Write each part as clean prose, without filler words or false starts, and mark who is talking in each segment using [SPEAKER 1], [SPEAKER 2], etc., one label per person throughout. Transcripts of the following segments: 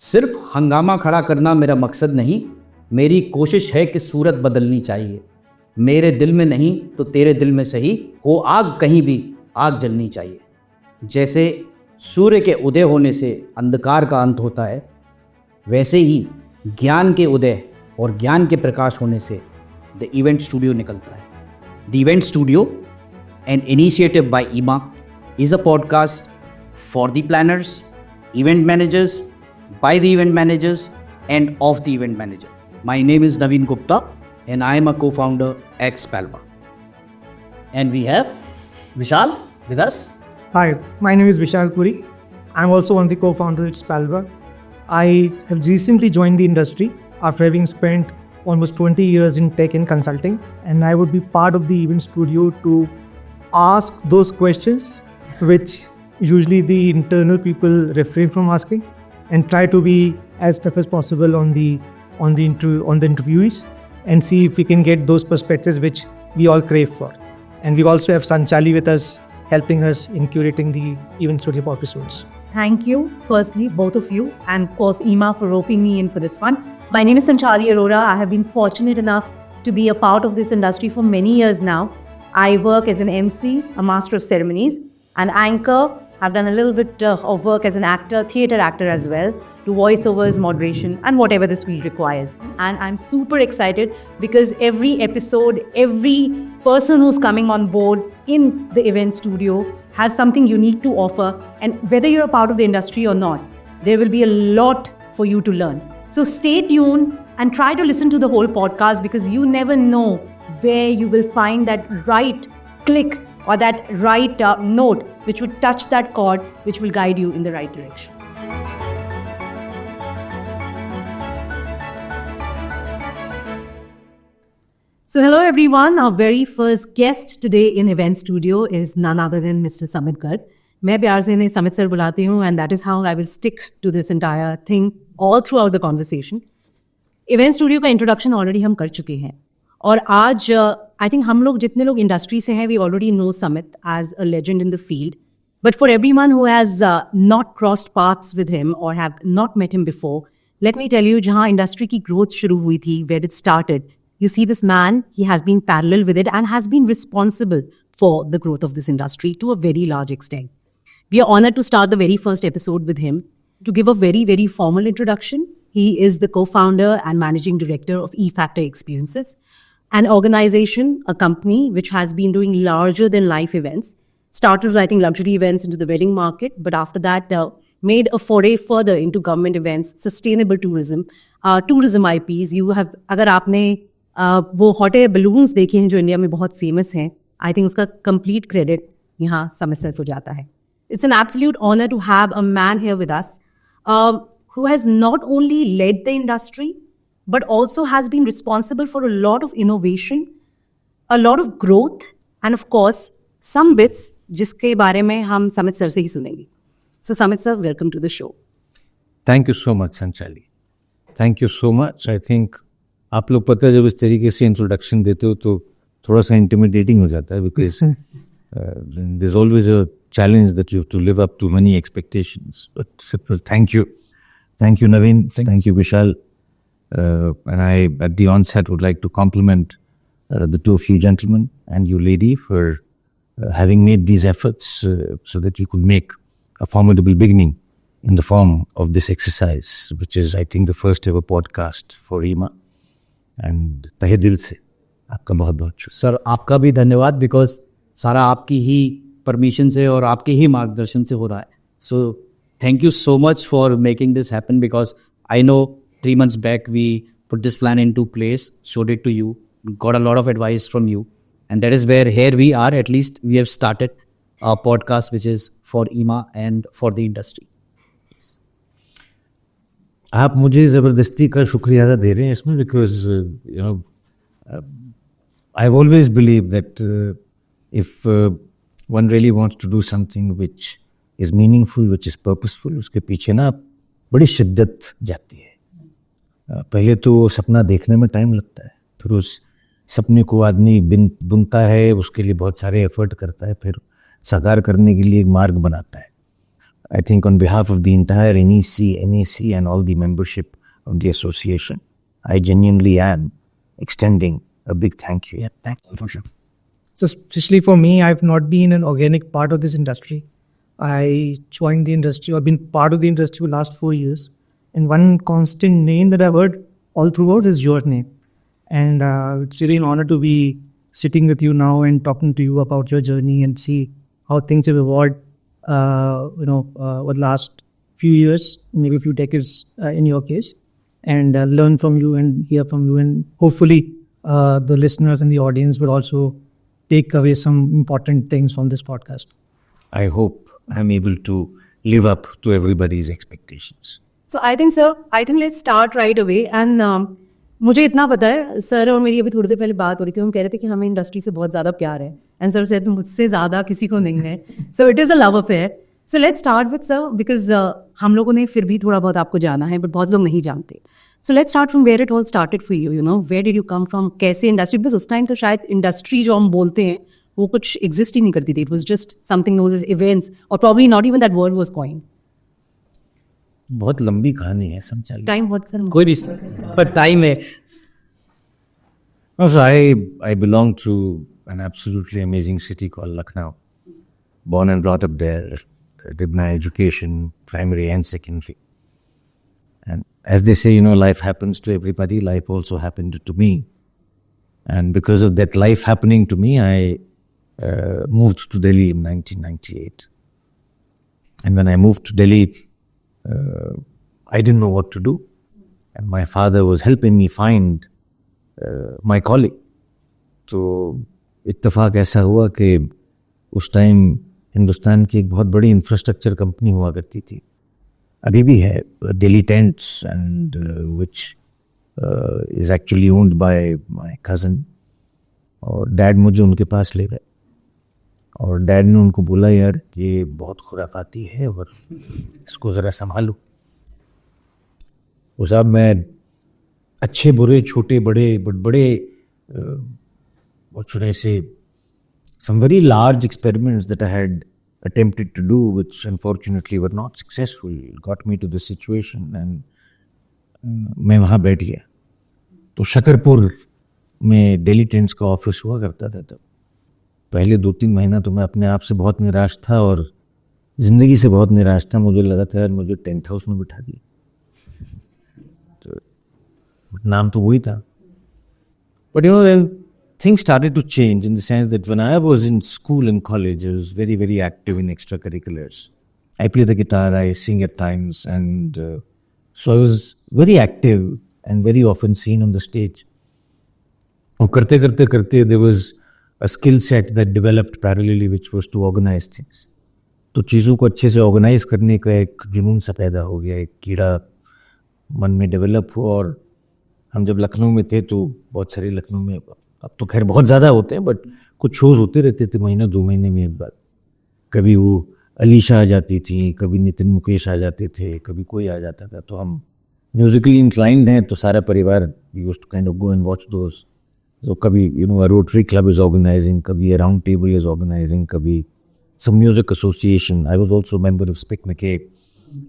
[SPEAKER 1] सिर्फ हंगामा खड़ा करना मेरा मकसद नहीं, मेरी कोशिश है कि सूरत बदलनी चाहिए। मेरे दिल में नहीं तो तेरे दिल में सही, हो आग कहीं भी आग जलनी चाहिए। जैसे सूर्य के उदय होने से अंधकार का अंत होता है, वैसे ही ज्ञान के उदय और ज्ञान के प्रकाश होने से द इवेंट स्टूडियो निकलता है। The event studio, an initiative by IMA, is a podcast for the planners, event managers, by the event managers, and of the event manager. My name is Naveen Gupta, and I am a co-founder at Spalva. And we have Vishal with us.
[SPEAKER 2] Hi, my name is Vishal Puri. I'm also one of the co-founders at Spalva. I have recently joined the industry after having spent almost 20 years in tech and consulting, and I would be part of the event studio to ask those questions which usually the internal people refrain from asking, and try to be as tough as possible on the interviewees and see if we can get those perspectives which we all crave for. And we also have Sanchali with us, helping us in curating the event studio episodes.
[SPEAKER 3] Thank you, firstly, both of you, and of course, Ima, for roping me in for this one. My name is Sanchali Arora. I have been fortunate enough to be a part of this industry for many years now. I work as an MC, a master of ceremonies, an anchor. I've done a little bit of work as an actor, theatre actor as well, to voiceovers, moderation, and whatever this field requires. And I'm super excited because every episode, every person who's coming on board in the event studio has something unique to offer. And whether you're a part of the industry or not, there will be a lot for you to learn. So stay tuned and try to listen to the whole podcast, because you never know where you will find that right click or that right note which would touch that chord, which will guide you in the right direction. So hello everyone, our very first guest today in Event Studio is none other than Mr. Samit Garg. मैं प्यार से इन्हें समित sir बुलाती हूँ, and that is how I will stick to this entire thing all throughout the conversation. Event Studio का introduction already हम कर चुके हैं, और आज आई थिंक हम लोग जितने लोग इंडस्ट्री से हैं, we already know Samit as a legend in the field. But for everyone who has not crossed paths with him और have not met him before, let me tell you, जहाँ industry की growth शुरू हुई थी, where it started, you see this man, he has been parallel with it and has been responsible for the growth of this industry to a very large extent. We are honored to start the very first episode with him. To give a very, very formal introduction, he is the co-founder and managing director of eFactor Experiences, an organization, a company which has been doing larger than life events. Started with, I think, luxury events into the wedding market, but after that made a foray further into government events, sustainable tourism, tourism IPs. You have, अगर आपने वो hot air balloons देखे हैं जो India में बहुत famous हैं, I think उसका कंप्लीट क्रेडिट यहाँ समित सर को जाता है. It's an absolute honour to have a man here with us who has not only led the industry but also has been responsible for a lot of innovation, a lot of growth, and of course some bits जिसके बारे में हम समित sir से ही सुनेंगे. So Samit sir, welcome to the show.
[SPEAKER 4] Thank you so much, Sanchali. Thank you so much. I think आप लोग पता है, जब इस तरीके से इंट्रोडक्शन देते हो तो थोड़ा सा इंटिमिडेटिंग हो जाता है, because there is always a challenge that you have to live up to many expectations. But simple, thank you, Naveen, thank you, Vishal, and I at the onset would like to compliment the two of you gentlemen and you lady for having made these efforts so that you could make a formidable beginning in the form of this exercise, which is, I think, the first ever podcast for IMA. And तहे दिल से आपका बहुत बहुत शुक्रिया.
[SPEAKER 1] Sir आपका भी धन्यवाद, बिकॉज सारा आपकी ही परमिशन से और आपके ही मार्गदर्शन से हो रहा है. So thank you so much for making this happen, because I no 3 months back we put this plan into place, showed it to you, got a lot of advice from you, and that is where here we are. At least we have started a podcast which is for IMA and for the industry.
[SPEAKER 4] आप मुझे ज़बरदस्ती का शुक्रिया अदा दे रहे हैं इसमें, because you know I have always believe that if one really wants to do something which is meaningful, which is purposeful, उसके पीछे ना बड़ी शिद्दत जाती है. पहले तो सपना देखने में टाइम लगता है, फिर उस सपने को आदमी बुनता है, उसके लिए बहुत सारे एफर्ट करता है, फिर साकार करने के लिए एक मार्ग बनाता है. I think on behalf of the entire NAC and all the membership of the association, I genuinely am extending a big thank you.
[SPEAKER 1] Yeah, thank you for sure.
[SPEAKER 2] So especially for me, I've not been an organic part of this industry. I joined the industry, I've been part of the industry for the last 4 years. And one constant name that I've heard all throughout is your name. And it's really an honor to be sitting with you now and talking to you about your journey and see how things have evolved, over the last few years, maybe a few decades in your case, and learn from you and hear from you. And hopefully the listeners and the audience will also take away some important things from this podcast.
[SPEAKER 4] I hope I'm able to live up to everybody's expectations.
[SPEAKER 3] So I think, sir, let's start right away. And मुझे इतना पता है, sir और मेरी अभी थोड़ी देर पहले बात हो रही थी, हम कह रहे थे कि हमें इंडस्ट्री से बहुत ज़्यादा प्यार है. एंड सर सेड मुझसे ज़्यादा किसी को नहीं है. So it is a love affair. So let's start with sir, because हम लोगों ने फिर भी थोड़ा बहुत आपको जाना है, बट बहुत लोग नहीं जानते. So let's start from where it all started for you. You know, where did you come from, कैसे इंडस्ट्री, बिकॉज उस टाइम तो शायद इंडस्ट्री जो हम बोलते हैं वो कुछ एग्जिस्ट ही नहीं करती थी. It was just something knows as events, और probably not even that word was coined.
[SPEAKER 4] बहुत लंबी कहानी है समझा.
[SPEAKER 3] टाइम बहुत सर,
[SPEAKER 1] कोई भी, पर टाइम है.
[SPEAKER 4] So I belong to an absolutely amazing city called Lucknow. Born and brought up there, did my education, primary and secondary. And as they say, life happens to everybody. Life also happened to me. And because of that life happening to me, I moved to Delhi in 1998. And when I moved to Delhi, I didn't know what to do. And my father was helping me find my calling. तो इत्तेफाक ऐसा हुआ कि उस time Hindustan की एक बहुत बड़ी इंफ्रास्ट्रक्चर कंपनी हुआ करती थी, अभी भी है, Delhi tents, and which is actually owned by my cousin. और डैड मुझे उनके पास ले गए और डैड ने उनको बोला, यार ये बहुत खुराफाती है और इसको ज़रा संभालो. वो साहब मैं अच्छे बुरे छोटे बड़े what should I say, some very large experiments that I had attempted to do, which unfortunately were not successful, got me to this situation. And मैं वहाँ बैठ गया. तो शकरपुर में दिल्ली टेंट्स का ऑफिस हुआ करता था. तब पहले 2-3 महीना तो मैं अपने आप से बहुत निराश था और ज़िंदगी से बहुत निराश था. मुझे लगा था यार मुझे टेंट हाउस में बिठा दिया. नाम तो वही था. But then things started to change in the sense that when I was in school and college, I was very, very active in extracurriculars. I play the guitar, I sing at times, and so I was very active and very often seen on the stage. और करते there was a skill set that developed parallelly, which was to organize things. तो चीज़ों को अच्छे से organise करने का एक जुनून सा पैदा हो गया, एक कीड़ा मन में डेवलप हुआ. और हम जब लखनऊ में थे तो बहुत सारे लखनऊ में, अब तो खैर बहुत ज़्यादा होते हैं, बट कुछ शोज़ होते रहते थे महीना 2 महीने में एक बार. कभी वो अलीशा आ जाती थी, कभी नितिन मुकेश आ जाते थे, कभी कोई आ जाता था. तो हम म्यूजिकली इंक्लाइंड हैं तो सारा परिवार used to kind of go and watch those. तो कभी a Rotary Club is organizing, कभी a round table is organizing, कभी some music association. I was also a member of Spic McCabe.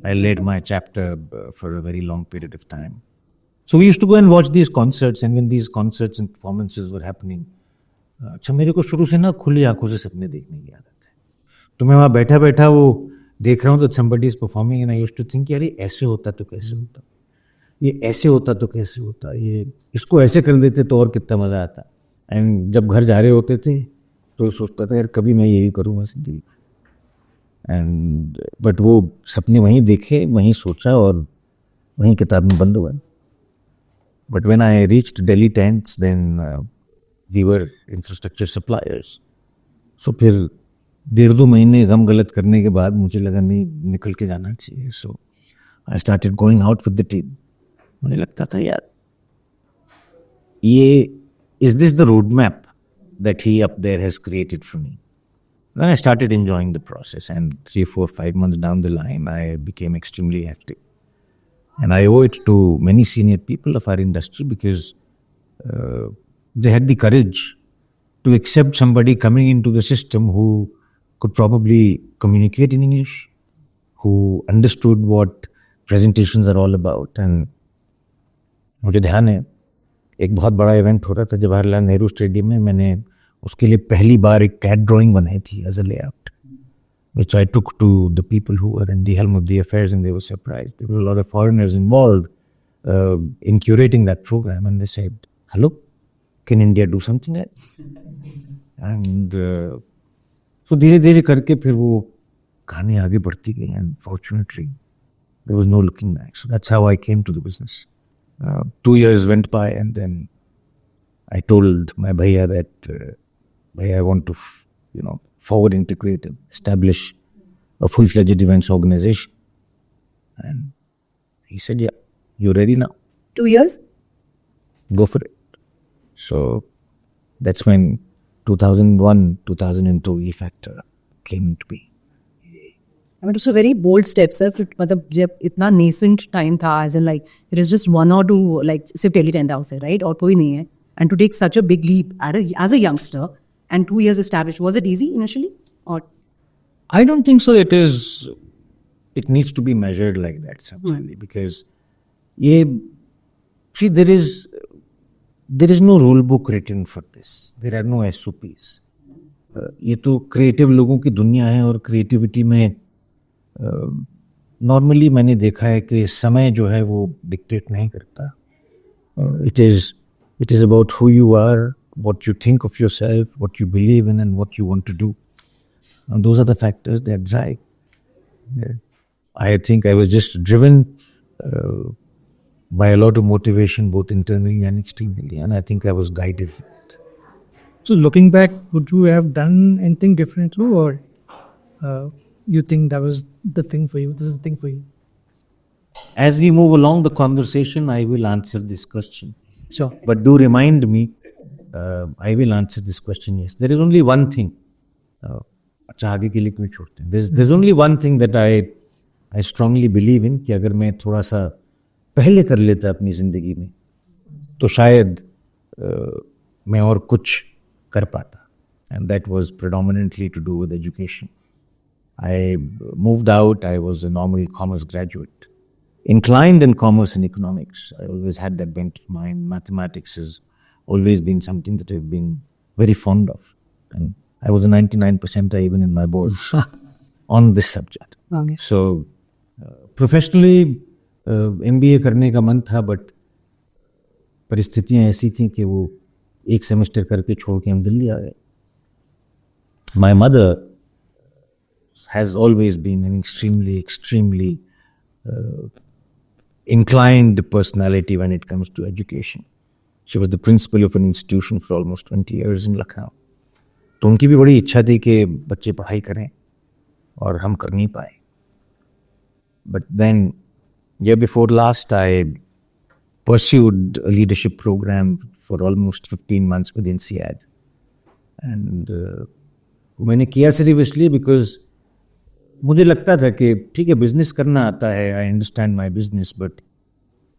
[SPEAKER 4] I led my chapter for a very long period of time. So we used to go and watch these concerts, and when these concerts and performances were happening, अच्छा मेरे को शुरू से ना खुली आंखों से सपने देखने की आदत है. तो मैं वहाँ बैठा वो देख रहा हूँ तो somebody is performing and I used to think यार ये ऐसे होता तो कैसे होता, ये ऐसे होता तो कैसे होता, ये इसको ऐसे कर देते तो और कितना मज़ा आता. एंड जब घर जा रहे होते थे तो सोचता था यार कभी मैं यही करूँगा जिंदगी में. एंड बट वो सपने वहीं देखे, वहीं सोचा और वहीं किताब में बंद हुआ. But when I reached Delhi Tents, then we were infrastructure suppliers. So फिर 1.5-2 महीने गम गलत करने के बाद मुझे लगा नहीं निकल के जाना चाहिए. So I started going out with the team. मुझे लगता था यार ये is this the roadmap that he up there has created for me? Then I started enjoying the process, and 3, 4, 5 months down the line, I became extremely active. And I owe it to many senior people of our industry because they had the courage to accept somebody coming into the system who could probably communicate in English, who understood what presentations are all about. And मुझे ध्यान है एक बहुत बड़ा event हो रहा था Jawaharlal Nehru stadium में. मैंने उसके लिए पहली बार एक कैट ड्राइंग बनाई थी as a layout, which I took to the people who were in the helm of the affairs, and they were surprised. There were a lot of foreigners involved in curating that program, and they said, "Hello, can India do something like that?" And so धीरे-धीरे करके फिर वो कहानी आगे बढ़ती गई, and fortunately there was no looking back. So that's how I came to the business. 2 years went by, and then I told my bhaiya that bhaiya, I want to forward integrate and establish a full-fledged events organization. And he said, yeah, you're ready now.
[SPEAKER 3] 2 years?
[SPEAKER 4] Go for it. So that's when 2001, 2002 E-Factor came to be.
[SPEAKER 3] I mean, it was a very bold step, sir. मतलब जब इतना nascent time था, as in like there is just 1 or 2 like सिर्फ tele tent house है, right? और कोई नहीं है. And to take such a big leap as a youngster and 2 years established, was it easy initially? Or
[SPEAKER 4] I don't think so. It needs to be measured like that, Samsali, because there is no rule book written for this. There are no SOPs. ये तो creative लोगों की दुनिया है, और creativity में normally मैंने देखा है कि समय जो है वो डिक्टेट नहीं करता. It is about who you are, what you think of yourself, what you believe in, and what you want to do. And those are the factors that drive. I think I was just driven by a lot of motivation, both internally and externally, and I think I was guided.
[SPEAKER 2] So looking back, would you have done anything differently, or you think that was the thing for you? This is the thing for you?
[SPEAKER 4] As we move along the conversation, I will answer this question.
[SPEAKER 2] Sure.
[SPEAKER 4] But do remind me, I will answer this question, yes. There is only one thing. अच्छा आगे के लिए क्यों छोड़ते हैं? There's only one thing that I strongly believe in, कि अगर मैं थोड़ा सा पहले कर लेता अपनी ज़िंदगी में तो शायद मैं और कुछ कर पाता. And that was predominantly to do with education. I moved out. I was a normal commerce graduate, inclined in commerce and economics. I always had that bent of mind. Mathematics has always been something that I've been very fond of. And I was a 99% even in my boards on this subject.
[SPEAKER 2] Okay.
[SPEAKER 4] So, professionally, MBA करने का मन था, but परिस्थितियाँ ऐसी थी कि वो एक सेमेस्टर करके छोड़ के हम दिल्ली आ गए. My mother has always been an extremely inclined personality when it comes to education. She was the principal of an institution for almost 20 years in Lucknow. तो उनकी भी बड़ी इच्छा थी कि बच्चे पढ़ाई करें, और हम कर नहीं पाए. But then, year before last, I pursued a leadership program for almost 15 months with INSEAD. And मैंने किया सिर्फ इसलिए बिकॉज मुझे लगता था कि ठीक है बिजनेस करना आता है, I understand my business, but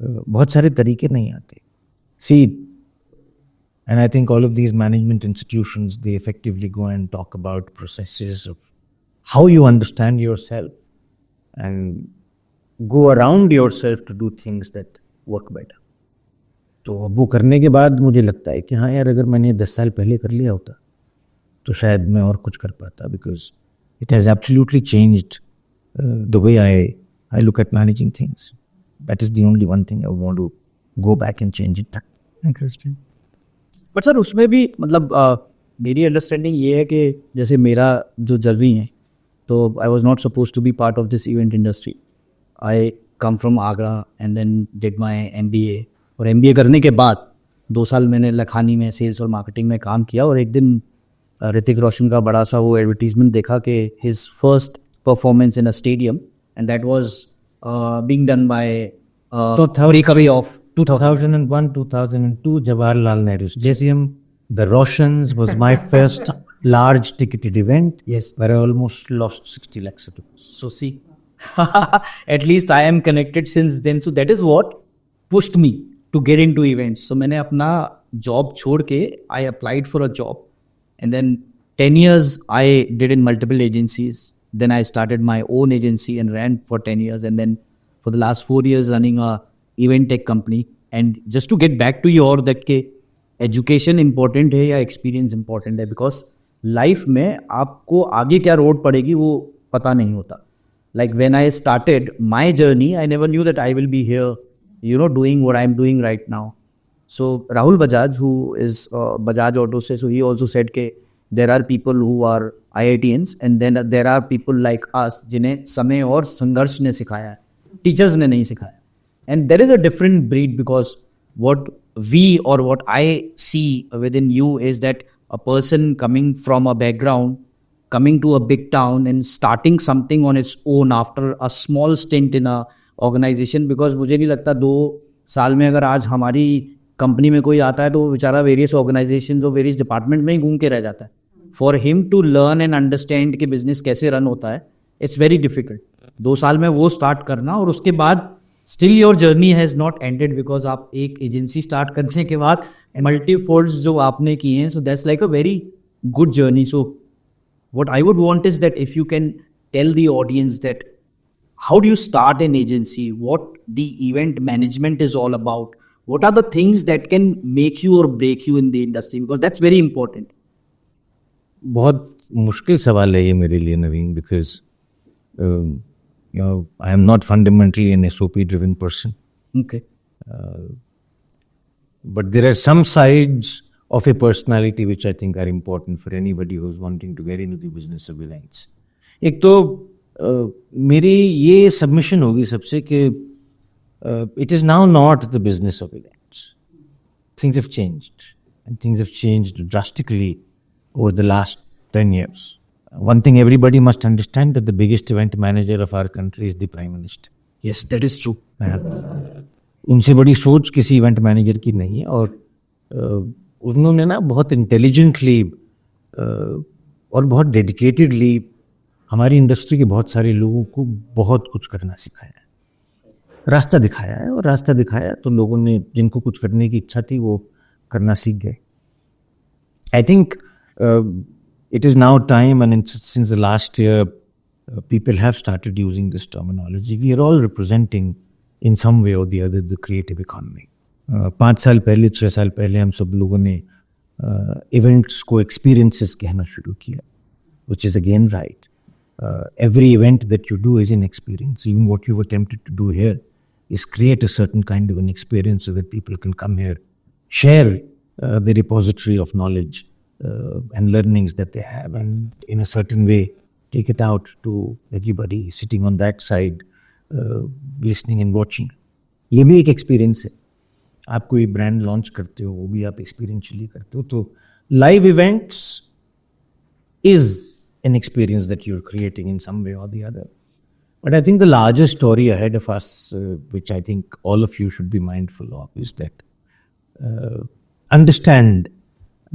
[SPEAKER 4] बहुत सारे तरीके नहीं आते. सी, and I think all of these management institutions, they effectively go and talk about processes of how you understand yourself and go around yourself to do things that work better. तो वो करने के बाद मुझे लगता है कि हाँ यार, अगर मैंने 10 साल पहले कर लिया होता तो शायद मैं और कुछ कर पाता, because it has absolutely changed the way I look at managing things. That is the only one thing I want to go back and change it.
[SPEAKER 2] Interesting.
[SPEAKER 1] But sir उसमें भी मतलब मेरी अंडरस्टैंडिंग ये है कि जैसे मेरा जो जर्नी है, तो I was not suppose to be part of this event industry. I come from Agra and then did my MBA. और MBA करने के बाद 2 साल मैंने लखानी में सेल्स और मार्केटिंग में काम किया. और एक दिन ऋतिक रोशन का बड़ा सा वो एडवर्टीजमेंट देखा कि his first performance in a stadium, and that was being done by recovery of
[SPEAKER 4] 2001, 2002, Jawaharlal Nehru Stadium. The Roshans was my first large ticketed event.
[SPEAKER 1] Yes.
[SPEAKER 4] Where I almost lost 60 lakhs of rupees.
[SPEAKER 1] So see, at least I am connected since then. So that is what pushed me to get into events. So मैंने अपना job छोड़ के I applied for a job, and then 10 years I did in multiple agencies. Then I started my own agency and ran for 10 years. And then for the last 4 years running a event tech company. And just to get back to your that के education important है या experience important है, because life में आपको आगे क्या road पड़ेगी वो पता नहीं होता. Like when I started my journey, I never knew that I will be here, doing what I'm doing right now. So Rahul Bajaj, who is Bajaj Auto से, so he also said that there are people who are IITians and then there are people like us जिन्हें समय और संघर्ष ने सिखाया है, teachers ने नहीं सिखाया. And there is a different breed, because what we or what I see within you is that a person coming from a background, coming to a big town and starting something on its own after a small stint in a organization. Because मुझे नहीं लगता 2 साल में अगर आज हमारी company में कोई आता है तो वो बेचारा वेरियस ऑर्गेनाइजेशन और वेरियस डिपार्टमेंट में ही घूम के रह जाता है. For him to learn and understand कि बिजनेस कैसे रन होता है, इट्स वेरी डिफिकल्ट. 2 साल में वो स्टार्ट करना, और उसके बाद still your journey has not ended, because आप एक एजेंसी स्टार्ट करने के बाद मल्टी फोल्ड्स जो आपने किए हैं, so that's like a very good journey. So what I would want is that if you can tell the audience that how do you start an agency, what the event management is all about, what are the things that can make you or break you in the industry, because that's very important.
[SPEAKER 4] बहुत मुश्किल सवाल है ये मेरे लिए नवीन, because I am not fundamentally an SOP driven person.
[SPEAKER 1] Okay.
[SPEAKER 4] But there are some sides of a personality which I think are important for anybody who's wanting to get into the business of events. एक तो मेरी ये submission होगी सबसे कि it is now not the business of events. Things have changed, and things have changed drastically over the last 10 years. One thing everybody must understand, that the biggest event manager of our country is the Prime Minister.
[SPEAKER 1] Yes, that is true.
[SPEAKER 4] उनसे बड़ी सोच किसी event manager की नहीं है, और उन्होंने ना बहुत इंटेलिजेंटली और बहुत डेडिकेटेडली हमारी इंडस्ट्री के बहुत सारे लोगों को बहुत कुछ करना सिखाया है, रास्ता दिखाया है. और रास्ता दिखाया तो लोगों ने, जिनको कुछ करने की इच्छा थी, वो करना सीख गए. I think it is now time, and since the last year people have started using this terminology. We are all representing in some way or the other the creative economy. 5 साल पहले, 6 साल पहले हम सब लोगों ने इवेंट्स को experiences कहना शुरू किया, which is again right. Every event that you do is an experience. Even what you've attempted to do here is create a certain kind of an experience so that people can come here, share the repository of knowledge and learnings that they have, and in a certain way take it out to everybody sitting on that side, listening and watching. ये भी एक experience है. आप कोई brand launch करते हो, वो भी आप एक्सपीरियंशियली करते हो. तो live events is an experience that you're creating in some way or the other. But I think the larger story ahead of us, which I think all of you should be mindful of, is that understand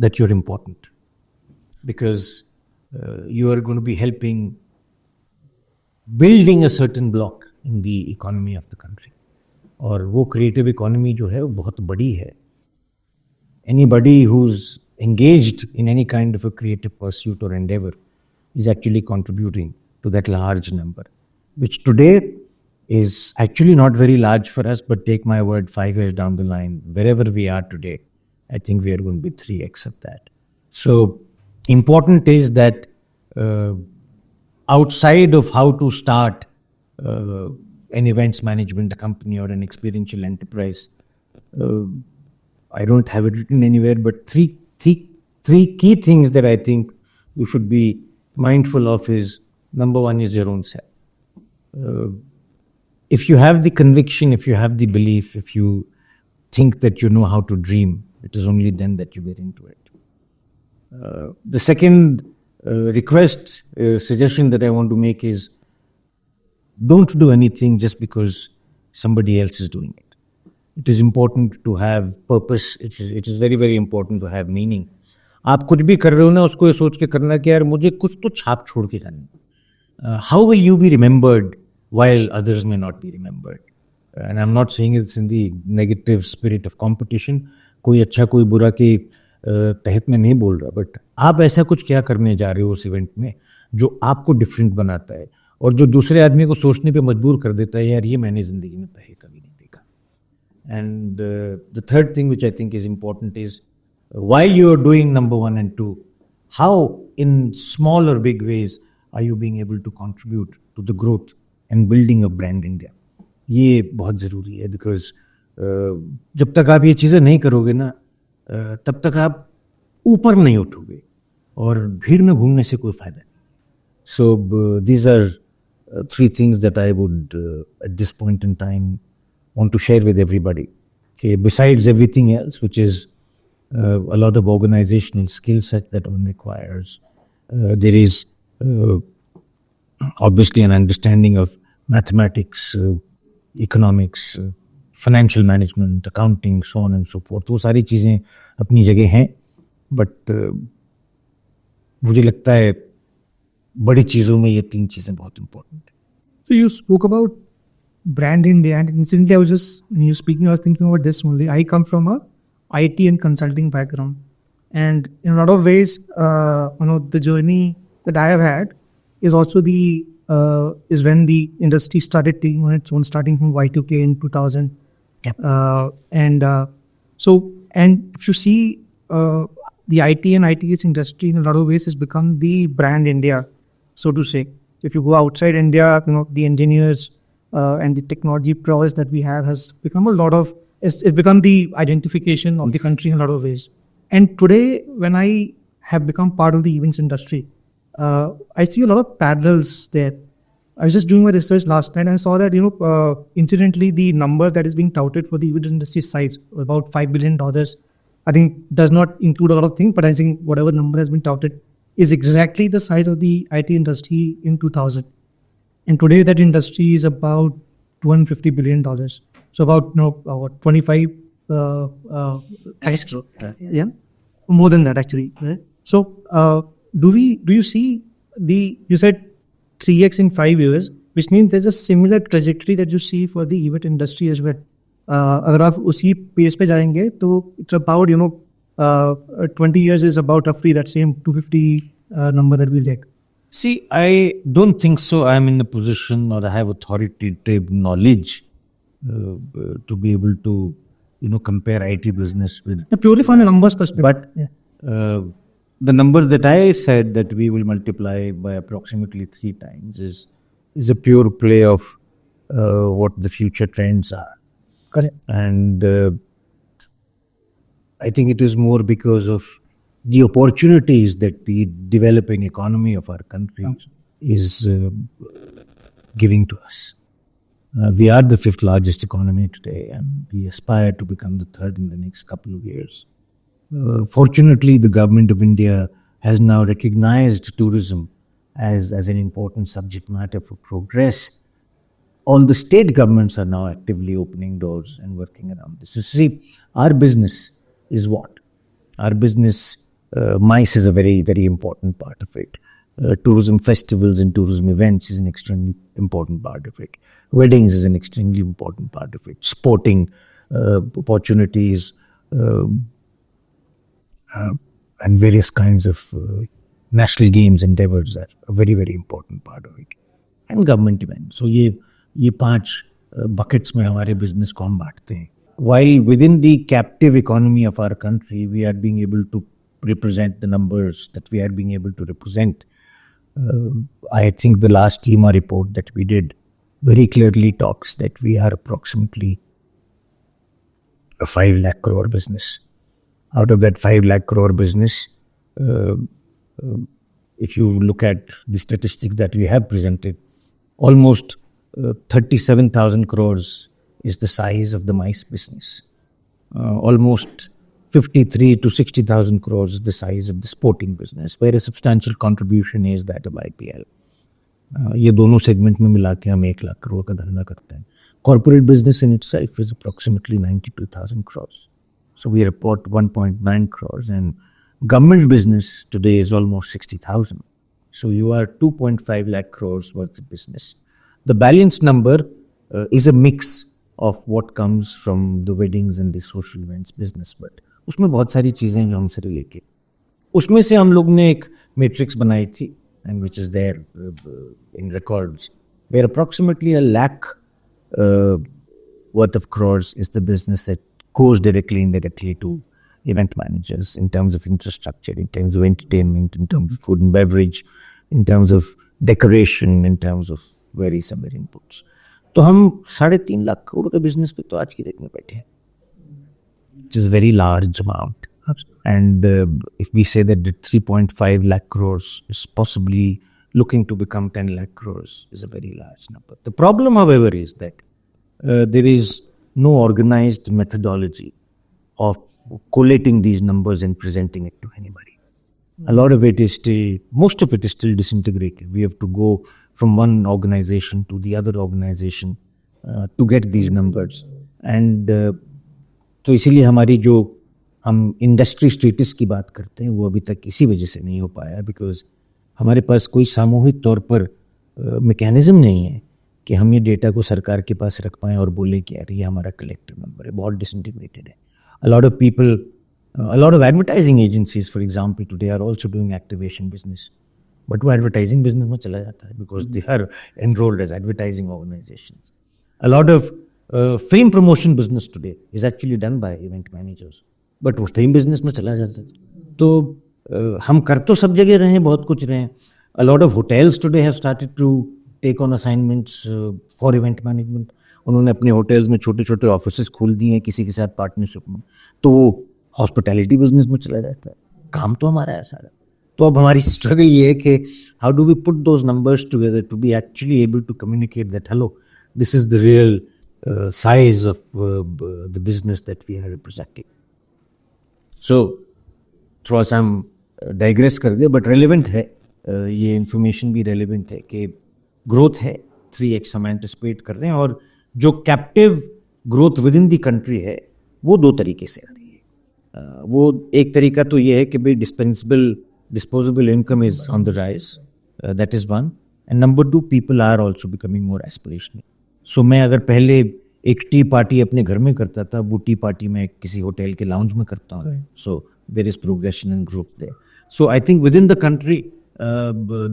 [SPEAKER 4] that you're important, because you are going to be helping building a certain block in the economy of the country. और वो creative economy जो है वो बहुत बड़ी है. Anybody who's engaged in any kind of a creative pursuit or endeavor is actually contributing to that large number, which today is actually not very large for us, but take my word, 5 years down the line, wherever we are today, I think we are going to be 3x of that. So important is that outside of how to start an events management company or an experiential enterprise, I don't have it written anywhere, but three key things that I think you should be mindful of is, number one is your own self. If you have the conviction, if you have the belief, if you think that you know how to dream, it is only then that you get into it. The second request, suggestion that I want to make is, don't do anything just because somebody else is doing it. It is important to have purpose. It is very, very important to have meaning. आप कुछ भी कर रहे हो ना, उसको ये सोच के करना कि यार मुझे कुछ तो छाप छोड़ के जाना. How will you be remembered while others may not be remembered? And I'm not saying it's in the negative spirit of competition. कोई अच्छा कोई बुरा के तहत में नहीं बोल रहा, बट आप ऐसा कुछ क्या करने जा रहे हो उस इवेंट में जो आपको डिफरेंट बनाता है और जो दूसरे आदमी को सोचने पे मजबूर कर देता है, यार ये मैंने ज़िंदगी में पहले कभी नहीं देखा। And the third thing which I think is important is why you are doing number 1 and 2, how in small or big ways are you being able to contribute to the growth and building a brand India. ये बहुत ज़रूरी है, because जब तक आप ये चीज़ें नहीं करोगे ना, तब तक आप ऊपर नहीं उठोगे और भीड़ में घूमने से कोई फ़ायदा नहीं. सो these are 3 things that I would at this point in time want to share with everybody. Okay, besides everything else, which is a lot of organizational skill set that one requires. There is obviously an understanding of mathematics, economics, financial management, accounting, so on and so forth. वो सारी चीज़ें अपनी जगह हैं, but मुझे लगता है बड़ी चीज़ों में ये 3 चीज़ें बहुत important हैं.
[SPEAKER 2] So you spoke about brand India, and incidentally, when you speaking, I was thinking about this only. I come from a IT and consulting background, and in a lot of ways, the journey that I have had is also is when the industry started taking on its own, starting from Y2K in 2000.
[SPEAKER 1] Yep.
[SPEAKER 2] And if you see the IT and ITS industry in a lot of ways has become the brand India, so to say. If you go outside India, the engineers and the technology prowess that we have has become it's become the identification of the country in a lot of ways. And today, when I have become part of the events industry, I see a lot of parallels there. I was just doing my research last night and I saw that, incidentally, the number that is being touted for the event industry size, about $5 billion, I think does not include a lot of things, but I think whatever number has been touted is exactly the size of the IT industry in 2000. And today that industry is about $250 billion. So about 25 extra. Yeah, more than that actually. Right? So do you see you said 3x in 5 years, which means there's a similar trajectory that you see for the event industry as well. अगर आप उसी pace पे जाएंगे तो it's about 20 years is about roughly that same 250 number that we'll take.
[SPEAKER 4] See, I don't think so. I'm in a position or I have authoritative knowledge to be able to, compare IT business with.
[SPEAKER 2] Purely from a numbers perspective.
[SPEAKER 4] But the numbers that I said that we will multiply by approximately 3 times is a pure play of what the future trends are.
[SPEAKER 2] Correct.
[SPEAKER 4] And I think it is more because of the opportunities that the developing economy of our country is giving to us. We are the 5th largest economy today, and we aspire to become the 3rd in the next couple of years. Fortunately, the government of India has now recognized tourism as an important subject matter for progress. All the state governments are now actively opening doors and working around this. So see, our business is what? Our business, MICE is a very, very important part of it. Tourism festivals and tourism events is an extremely important part of it. Weddings is an extremely important part of it. Sporting opportunities and various kinds of national games endeavors are a very, very important part of it. And government events. So ये 5 buckets में हमारे business को हम बांटते हैं. While within the captive economy of our country, we are being able to represent the numbers that we are being able to represent. I think the last TEMA report that we did very clearly talks that we are approximately a 5 lakh crore business. Out of that 5 lakh crore business, if you look at the statistics that we have presented, almost 37,000 crores is the size of the MICE business. Almost 53 to 60,000 crores is the size of the sporting business, where a substantial contribution is that of IPL. ये दोनों segment में मिला के हम 1 लाख करोड़ का धंधा करते हैं. Corporate business in itself is approximately 92,000 crores. So we report 1.9 crores, and government business today is almost 60,000. So you are 2.5 lakh crores worth of business. The balance number is a mix of what comes from the weddings and the social events business, but उसमें बहुत सारी चीज़ें जो हमसे related. उसमें से हम लोग ने एक मैट्रिक्स बनाई थी and which is there in records, where approximately 1 lakh worth of crores is the business that goes directly, indirectly to event managers in terms of infrastructure, in terms of entertainment, in terms of food and beverage, in terms of decoration, in terms of various other inputs. तो हम 3.5 लाख करोड़ का business पे तो आज की date में बैठे हैं, which is a very large amount. And if we say that the 3.5 lakh crores is possibly looking to become 10 lakh crores, is a very large number. The problem, however, is that there is no organized methodology of collating these numbers and presenting it to anybody. A lot of it is still, most of it is still disintegrated. We have to go from one organization to the other organization to get these numbers. And तो इसीलिए हमारी जो हम industry status की बात करते हैं वो अभी तक इसी वजह से नहीं हो पाया, बिकॉज हमारे पास कोई सामूहिक तौर पर मैकेनिज्म नहीं है कि हम ये डेटा को सरकार के पास रख पाएँ और बोले कि यार ये हमारा कलेक्टिव नंबर है. बहुत डिसइंटीग्रेटेड है. A lot of people, a lot of advertising agencies, for example, today are also doing activation business. But वो advertising business में चला जाता है because they are enrolled as advertising organizations. A lot of film promotion business today is actually done by event managers. But वो film business में चला जाता है. तो हम कर तो सब जगह रहे हैं, बहुत कुछ रहे हैं. A lot of hotels today have started to take on assignments for event management. उन्होंने अपने होटल्स में छोटे छोटे ऑफिसेस खोल दिए हैं किसी के साथ पार्टनरशिप में. तो हॉस्पिटैलिटी बिजनेस में चला जाता है. काम तो हमारा है सारा. तो अब हमारी स्ट्रगल ये है कि how do we put those numbers together to be actually able to communicate that hello this is the real size of the business that we are representing. So थोड़ा सा हम डाइग्रेस कर गए, बट रेलिवेंट है. ये information भी relevant है कि ग्रोथ है 3x हम एंटिसिपेट कर रहे हैं. और जो captive growth with in the country है वो 2 तरीके से आ रही है. वो एक तरीका तो ये है कि भाई disposable income is on the rise. That is one. And number 2, people are also becoming more aspirational. So मैं अगर पहले एक टी पार्टी अपने घर में करता था, वो टी पार्टी मैं किसी होटल के लाउंज में करता हूँ. So there is progression and growth there. So I think within the country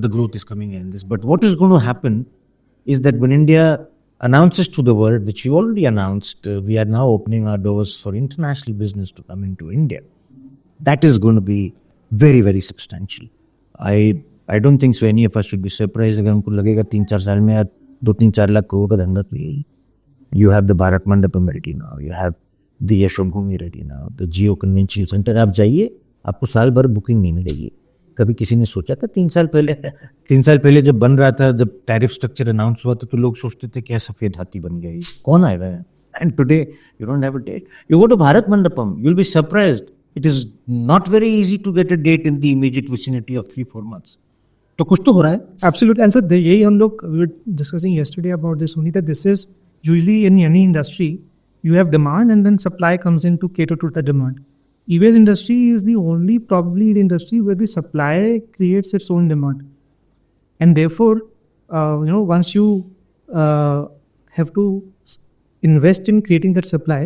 [SPEAKER 4] the growth is coming in this. But what is going to happen is that when India announces to the world, which we already announced, we are now opening our doors for international business to come into India. That is going to be very, very substantial. I don't think so any of us should be surprised अगर हमको लगेगा 3-4 साल में यार 2-3-4 लाख करोड़ का धंधा तो यही. You have the Bharat Mandapam ready now. You have the Yashobhoomi ready now. The Jio Convention Center. आप जाइए, आपको साल भर बुकिंग नहीं मिलेगी. कभी किसी ने सोचा था 3 साल पहले जब बन रहा था, जब टैरिफ स्ट्रक्चर अनाउंस हुआ था, तो लोग सोचते थे क्या सफ़ेद हाथी बन गया, कौन आएगा. And today you don't have a date. You go to Bharat Mandapam, you will be surprised. It is not very easy to get a date in the immediate vicinity of 3-4 months. तो कुछ तो हो रहा है.
[SPEAKER 2] Absolutely. And so यही हम लोग we were discussing yesterday about this only, that this is usually in any industry you have demand and then supply comes in to cater to the demand. EV's industry is probably the industry where the supply creates its own demand, and therefore once you have to invest in creating that supply,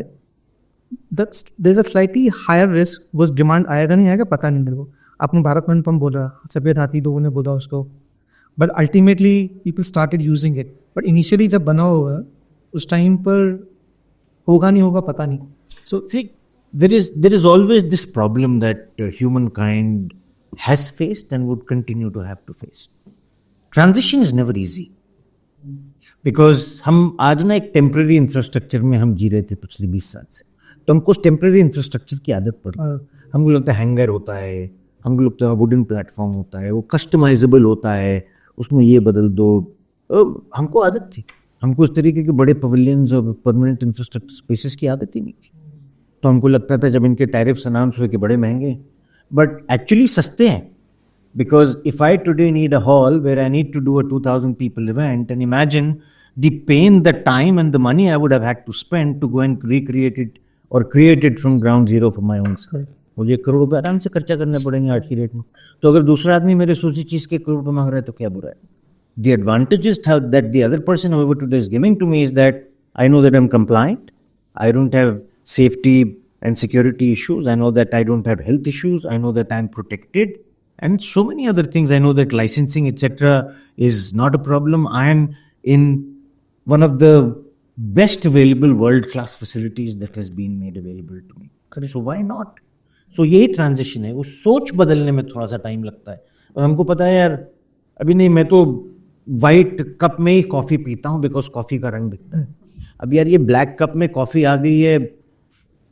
[SPEAKER 2] there's a slightly higher risk वो demand आएगा नहीं आएगा पता नहीं मेरे को. आपने भारत मंडपम बोला, सफ़ेद हाथी लोगों ने बोला उसको, but ultimately people started using it. But initially जब बना होगा उस टाइम पर होगा नहीं होगा पता नहीं.
[SPEAKER 4] So see, there is always this problem that humankind has faced and would continue to have to face. Transition is never easy. Because हम आज ना एक टेम्पररी इंफ्रास्ट्रक्चर में हम जी रहे थे पिछले 20 साल से, तो हमको उस टेम्पररी इंफ्रास्ट्रक्चर की आदत पड़ गई. हमको लगता है हैंगर होता है, हमको लगता है वुडन प्लेटफॉर्म होता है, वो कस्टमाइजेबल होता है, उसमें ये बदल दो. हमको आदत थी. हमको इस तरीके के बड़े पवेलियंस और परमानेंट इंफ्रास्ट्रक्चर स्पेसेस की आदत ही नहीं थी. तो हमको लगता था जब इनके टैरिफ्स अनाउंस हुए कि बड़े महंगे, बट एक्चुअली सस्ते हैं. Because if I today need a hall where I need to do a 2,000 people event, and imagine the pain, the time and the money I would have had to spend to go and recreate it or create it from ground zero for my own self. मुझे 1 करोड़ रुपये आराम से खर्चा करने पड़ेंगे आज की rate में. तो अगर दूसरा आदमी मेरे सोची चीज़ के 1 करोड़ रुपये मांग रहा है तो क्या बुरा है. The advantages that the other person however today is giving to me is that I know that I'm compliant, I don't have safety and security issues, I know that I don't have health issues, I know that I'm protected, and so many other things. I know that licensing, etc., is not a problem. I am in one of the best available world-class facilities that has been made available to me. So why not? So यही transition है, वो सोच बदलने में थोड़ा सा time लगता है. और हमको पता है यार, अभी नहीं, मैं तो वाइट कप में ही कॉफ़ी पीता हूँ बिकॉज कॉफ़ी का रंग दिखता है. अब यार ये ब्लैक कप में कॉफ़ी आ गई है,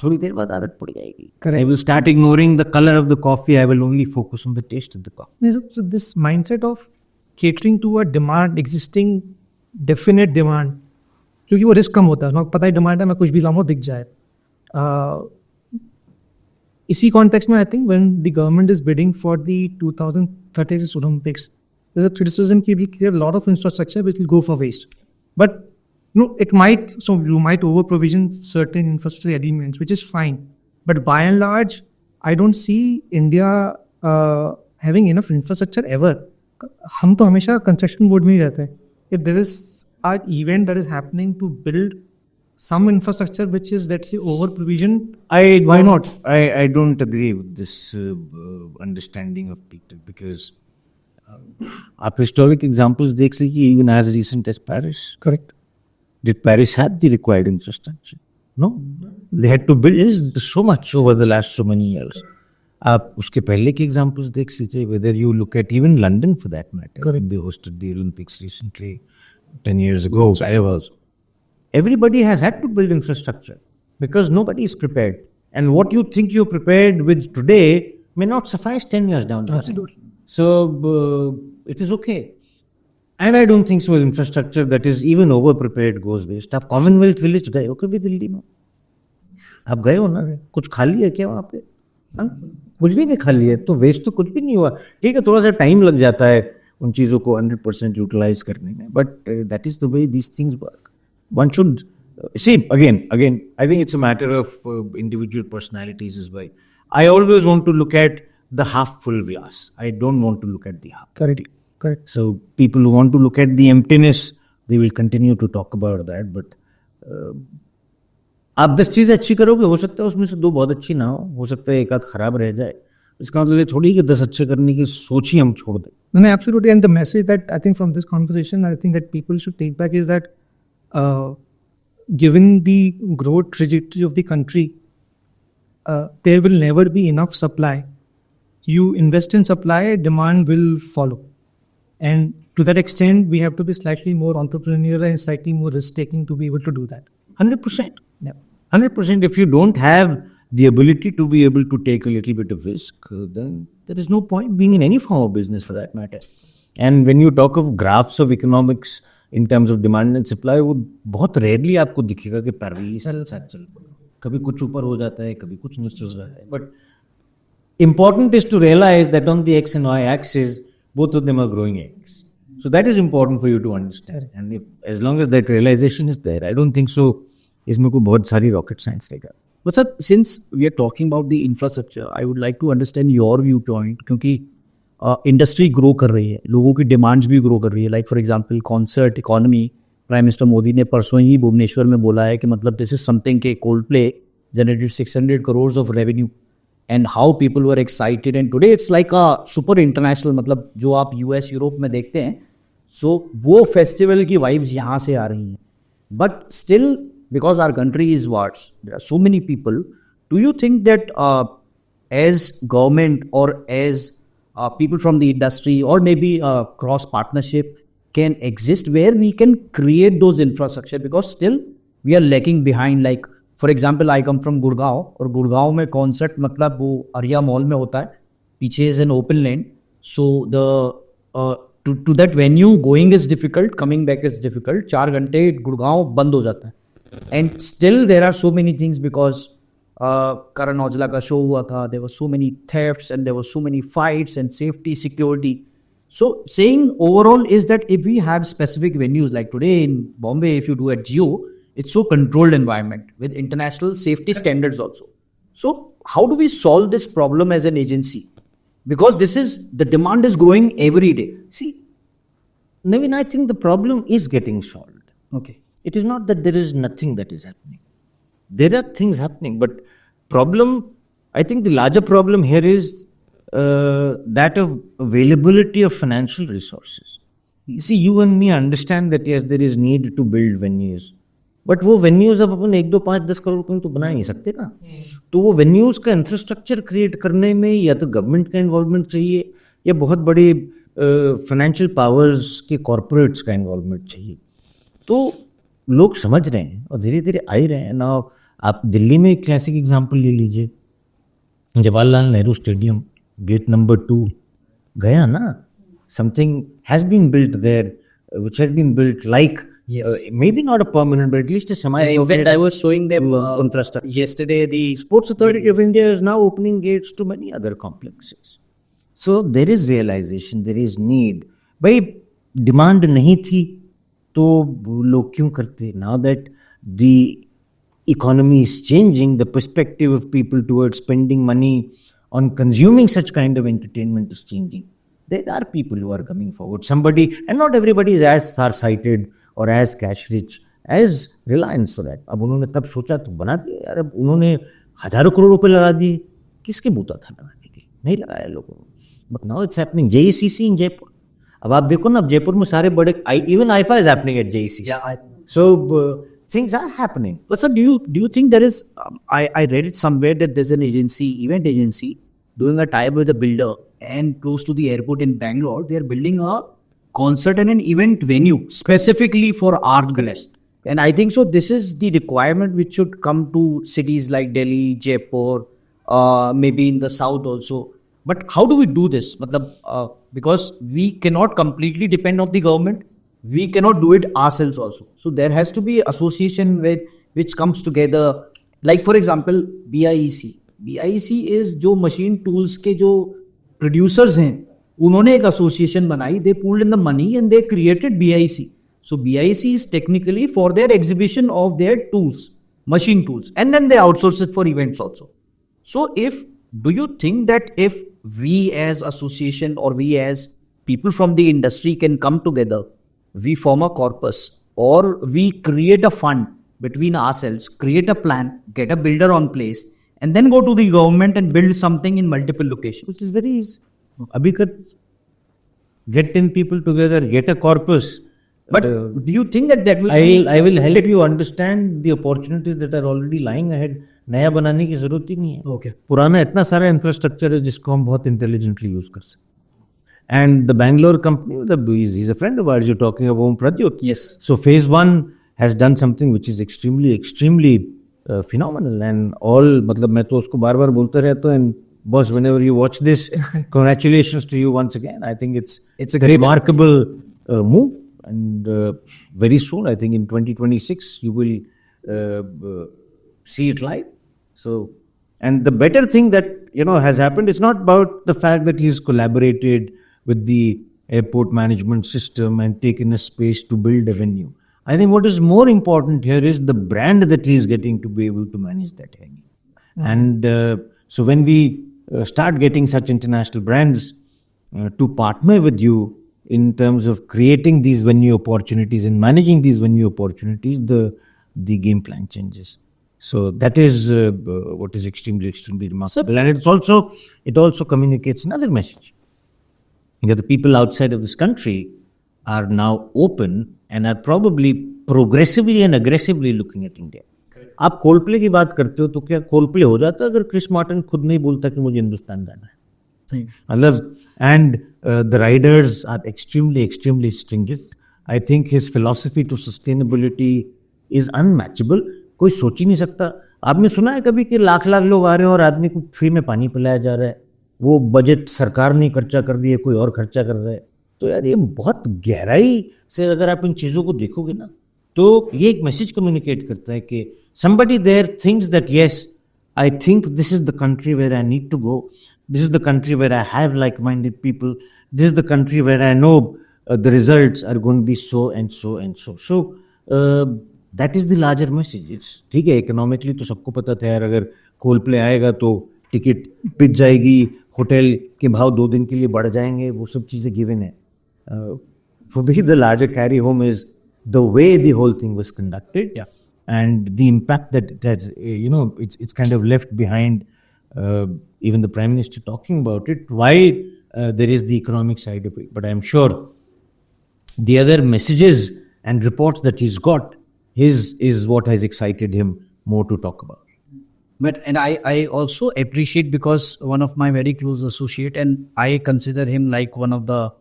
[SPEAKER 4] थोड़ी देर बाद आदत पड़ जाएगी. I will start ignoring the color of the coffee. I will only focus on the taste of the coffee.
[SPEAKER 2] So this mindset of catering to a demand, existing definite demand, क्योंकि वो risk कम होता है, आपको पता है demand है, मैं कुछ भी लाऊं दिख जाए. इसी कॉन्टेक्स्ट में I think when the government is bidding for the 2036 Olympics, there's a criticism कि we create a lot of infrastructure which will go for waste. But it might, so you might over provision certain infrastructure elements, which is fine. But by and large, I don't see India having enough infrastructure ever. हम तो हमेशा construction board में ही रहते हैं. If there is an event that is happening to build some infrastructure which is, let's say, over provision, why not?
[SPEAKER 4] I don't agree with this understanding of Peter, because आप historic examples देख लीजिए, even as recent as Paris.
[SPEAKER 2] Correct.
[SPEAKER 4] Did Paris have the required infrastructure? No. They had to build so much over the last so many years. आप उसके पहले के examples देख लीजिए, whether you look at even London for that matter.
[SPEAKER 2] Correct.
[SPEAKER 4] They hosted the Olympics recently, 10 years ago. Everybody has had to build infrastructure because nobody is prepared. And what you think you're prepared with today may not suffice 10 years down the line.
[SPEAKER 2] Absolutely.
[SPEAKER 4] So it is okay. And I don't think so infrastructure that is even over prepared goes waste. आप Commonwealth Village गए हो कभी दिल्ली में? आप गए हो ना? कुछ खाली है क्या वहाँ पे? कुछ भी नहीं खाली है, तो वेस्ट तो कुछ भी नहीं हुआ. ठीक है, थोड़ा सा टाइम लग जाता है उन चीज़ों को 100% यूटिलाइज करने में, but that is the way these things work. One should see again. I think it's a matter of individual personalities as well. I always want to look at the half full glass. I don't want to look at the half.
[SPEAKER 2] Correct.
[SPEAKER 4] So people who want to look at the emptiness, they will continue to talk about that. But आप 10 चीज़ें अच्छी करोगे, हो सकता है उसमें से 2 बहुत अच्छी ना हो सकता है 1 आध खराब रह जाए. इसका मतलब ये थोड़ी कि 10 अच्छे करने की सोच ही हम छोड़ दें.
[SPEAKER 2] No, absolutely. And the message that I think from this conversation, I think that people should take back is that given the growth trajectory of the country, there will never be enough supply. You invest in supply, demand will follow. And to that extent, we have to be slightly more entrepreneurial and slightly more risk-taking to be able to do that.
[SPEAKER 4] 100%.
[SPEAKER 2] Yeah.
[SPEAKER 4] 100%. If you don't have the ability to be able to take a little bit of risk, then there is no point being in any form of business for that matter. And when you talk of graphs of economics in terms of demand and supply, वो बहुत rarely आपको दिखेगा कि parallel साथ चल, कभी कुछ ऊपर हो जाता है, कभी कुछ नीचे हो जाता है. But important is to realize that on the x and y axis, both of them are growing x. So that is important for you to understand. And if as long as that realization is there, I don't think so इसमें कोई बहुत सारी rocket science रहेगा.
[SPEAKER 1] But sir, since we are talking about the infrastructure, I would like to understand your viewpoint, क्योंकि industry grow कर रही है, लोगों की डिमांड्स भी ग्रो कर रही है. Like for example concert economy, prime minister Modi ने परसों ही भुवनेश्वर में बोला है कि मतलब दिस इज समथिंग के cold play generated 600 crores of revenue and how people were excited. And today it's like a super international, मतलब जो आप यूएस यूरोप में देखते हैं, सो वो फेस्टिवल की वाइब्स यहाँ से आ रही हैं. But still because our country is वाट्स, there are so many people, do you think that as government और as people from the industry or maybe cross partnership can exist where we can create those infrastructure, because still we are lagging behind. Like for example, I come from Gurgaon, और गुड़गांव में concert मतलब वो अरिया mall में होता है, पीछे is an open land, so the to that venue going is difficult, coming back is difficult. 4 घंटे गुड़गांव बंद हो जाता है. And still there are so many things, because Karan Aujla का शो हुआ था, there were so many thefts and there were so many fights and safety, security. So saying overall is that if we have specific venues like today in Bombay, if you do at Jio, it's so controlled environment with international safety standards also. So how do we solve this problem as an agency? Because the demand is growing every day.
[SPEAKER 4] See, Naveen, I think the problem is getting solved.
[SPEAKER 1] Okay.
[SPEAKER 4] It is not that there is nothing that is happening. There are things happening, but I think the larger problem here is that of availability of financial resources. You see, you and me understand that yes, there is need to build venues. But वो venues अब अपन 1, 2, 5, 10 करोड़ रुपए में तो बना नहीं सकते ना. तो वो वेन्यूज का इंफ्रास्ट्रक्चर क्रिएट करने में या तो गवर्नमेंट का इन्वॉल्वमेंट चाहिए या बहुत बड़ी फाइनेंशियल पावर्स के कॉरपोरेट्स का इन्वॉल्वमेंट चाहिए. तो लोग समझ रहे हैं और धीरे धीरे आ ही रहे हैं ना. आप दिल्ली में एक क्लासिक एग्जाम्पल ले लीजिए, Jawaharlal Nehru stadium gate number 2 गया ना. Something has been built there which has been built like maybe not a permanent but at least a semi.
[SPEAKER 1] In fact, I was showing them infrastructure yesterday. The
[SPEAKER 4] Sports Authority of India is now opening gates to many other complexes. So there is realization, there is need. भाई demand नहीं थी तो लोग क्यों करते? Now that the economy is changing, the perspective of people towards spending money on consuming such kind of entertainment is changing. There are people who are coming forward. Somebody, and not everybody is as far-sighted or as cash-rich as Reliance for that. अब उन्होंने तब सोचा तो बना दिया यार. अब उन्होंने हजारों करोड़ रुपए लगा दिए. किसके बूता था लगाने के? नहीं लगाया लोगों ने. But now it's happening. JECC in Jaipur. अब आप देखो ना, अब जयपुर में सारे बड़े, even IFA is happening at JECC.
[SPEAKER 1] Yeah.
[SPEAKER 4] So things are happening.
[SPEAKER 1] But sir, do you think there is? I read it somewhere that there's an agency, event agency, doing a tie-up with a builder, and close to the airport in Bangalore, they are building a concert and an event venue specifically for art galleries. And I think so. This is the requirement which should come to cities like Delhi, Jaipur, maybe in the south also. But how do we do this? Because we cannot completely depend on the government. We cannot do it ourselves also. So there has to be association which comes together. Like for example, BIEC. BIEC is जो machine tools के जो producers हैं, उन्होंने एक association बनाई. They pulled in the money and they created BIEC. So BIEC is technically for their exhibition of their tools, machine tools, and then they outsource it for events also. So do you think that if we as association or we as people from the industry can come together, we form a corpus or we create a fund between ourselves, create a plan, get a builder on place, and then go to the government and build something in multiple locations?
[SPEAKER 4] Which is very easy. Abhi get 10 people together, get a corpus.
[SPEAKER 1] But do you think that will?
[SPEAKER 4] I will help you understand the opportunities that are already lying ahead. नया बनाने की जरूरत ही नहीं है.
[SPEAKER 1] Okay.
[SPEAKER 4] पुराना इतना सारा infrastructure है जिसको हम बहुत इंटेलिजेंटली यूज कर सकते. And the Bangalore company, he's a friend of ours. You're talking of Om Pradyot.
[SPEAKER 1] Yes.
[SPEAKER 4] So phase 1 has done something which is extremely phenomenal. And all, मतलब मैं तो उसको बार बार बोलते रहता हूँ. And boss, whenever you watch this, congratulations to you once again. I think it's a remarkable move. And very soon, I think in 2026, you will see it live. So, and the better thing that has happened, it's not about the fact that he's collaborated with the airport management system and taken a space to build a venue. I think what is more important here is the brand that he's getting to be able to manage that venue. And so when we start getting such international brands to partner with you in terms of creating these venue opportunities and managing these venue opportunities, the game plan changes. So that is what is extremely remarkable. And it also communicates another message. That the people outside of this country are now open and are probably progressively and aggressively looking at India. आप Coldplay की बात करते हो तो क्या Coldplay हो जाता अगर क्रिस मार्टिन खुद नहीं बोलता कि मुझे हिंदुस्तान जाना है? मतलब, and the riders are extremely stringent. I think his philosophy to sustainability is unmatchable. कोई सोच ही नहीं सकता. आपने सुना है कभी कि लाख लोग आ रहे हैं और आदमी को फ्री में पानी पिलाया जा रहा है? वो बजट सरकार ने खर्चा कर दिया, कोई और खर्चा कर रहा है. तो यार ये बहुत गहराई से अगर आप इन चीज़ों को देखोगे ना तो ये एक मैसेज कम्युनिकेट करता है कि somebody there thinks that yes, I think this is the country where I need to go. This is the country where I have like-minded people. This is the country where I know the results are going to be so and so and so. So that is the larger message. It's ठीक है, economically तो सबको पता था यार अगर Coldplay आएगा तो टिकट बिक जाएगी, होटल के भाव 2 दिन के लिए बढ़ जाएंगे, वो सब चीज़ें गिवन है. For me, the larger carry home is the way the whole thing was conducted, and the impact that it has, it's kind of left behind even the Prime Minister talking about it, why there is the economic side of it. But I'm sure the other messages and reports that he's got is what has excited him more to talk about.
[SPEAKER 1] But and I also appreciate, because one of my very close associate, and I consider him like one of the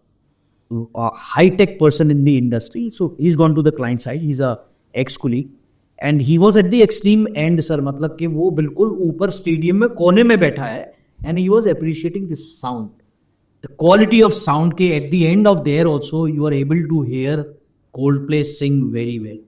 [SPEAKER 1] high-tech person in the industry. So he's gone to the client side. He's a ex-colleague. And he was at the extreme end, sir. मतलब कि वो बिल्कुल ऊपर stadium में कोने में बैठा है. And he was appreciating this sound. The quality of sound के at the end of there also you are able to hear Coldplay sing very well.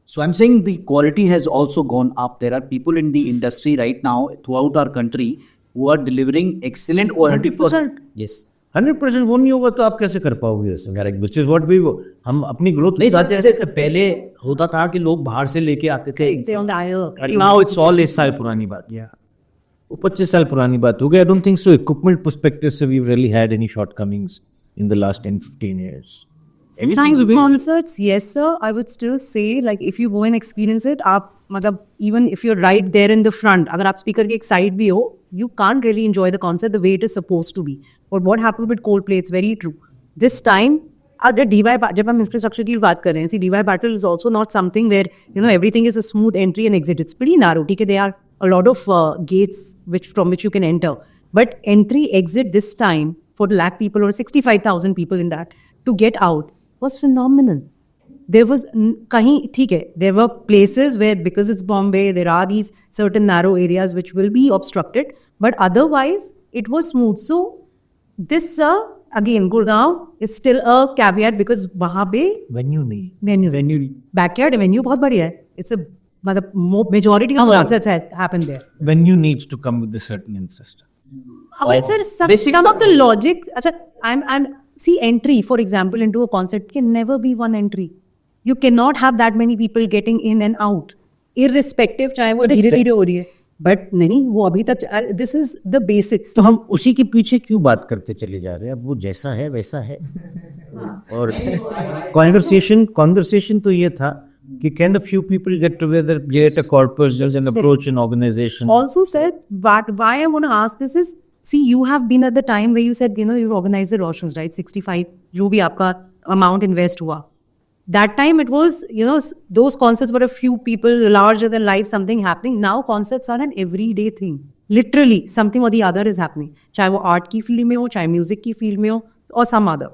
[SPEAKER 1] So I'm saying the quality has also gone up. There are people in the industry right now throughout our country who are delivering excellent quality.
[SPEAKER 4] 100%.
[SPEAKER 1] Yes.
[SPEAKER 4] 100% वो नहीं होगा तो आप कैसे कर पाओगे ऐसे? Correct, which is what we हम अपनी ग्रोथ
[SPEAKER 1] नहीं सच, जैसे पहले होता था कि लोग बाहर से लेके आते थे.
[SPEAKER 3] Say on the aisle.
[SPEAKER 4] Now it's all 20 साल पुरानी बात. वो 25 साल पुरानी बात हो गई. I don't think so equipment perspective से we really had any shortcomings in the last 10-15 years.
[SPEAKER 3] Sometimes concerts, yes sir, I would still say, like if you go and experience it, आप मतलब even if you're right there in the front, अगर आप speaker के एक side भी हो, you can't really enjoy the concert the way it is supposed to be. But what happened with Coldplay, it's very true. This time, जब हम infrastructure की बात कर रहे हैं, see DY Patil is also not something where everything is a smooth entry and exit. It's pretty narrow. ठीक है, there are a lot of gates from which you can enter. But entry exit this time for lakh people or 65,000 people in that to get out was phenomenal. There was kahin, theek hai, there were places where, because it's Bombay, there are these certain narrow areas which will be obstructed, but otherwise it was smooth. So this again, Gurgaon is still a caveat because wahan pe venue backyard venue bahut badhiya hai. It's a majority of concerts happen there.
[SPEAKER 4] Venue needs to come with a certain infrastructure.
[SPEAKER 3] Sir, some of the logic, I'm see, entry, for example, into a concert can never be one entry. You cannot have that many people getting in and out, irrespective चाहे वो धीरे-धीरे हो रही है. But नहीं, वो अभी तक this is the basic.
[SPEAKER 4] तो हम उसी के पीछे क्यों बात करते चले जा रहे हैं? अब वो जैसा है वैसा है. और conversation तो ये था कि can a few people get together, create a corpus, and approach an organization.
[SPEAKER 3] Also said, why I want to ask this is, see, you have been at the time where you said, you organized the Roshans, right? 65, जो भी आपका amount invest हुआ. That time it was, those concerts were a few people, larger than life, something happening. Now concerts are an everyday thing. Literally, something or the other is happening. चाहे वो art की field में हो, चाहे music की field में हो, or some other.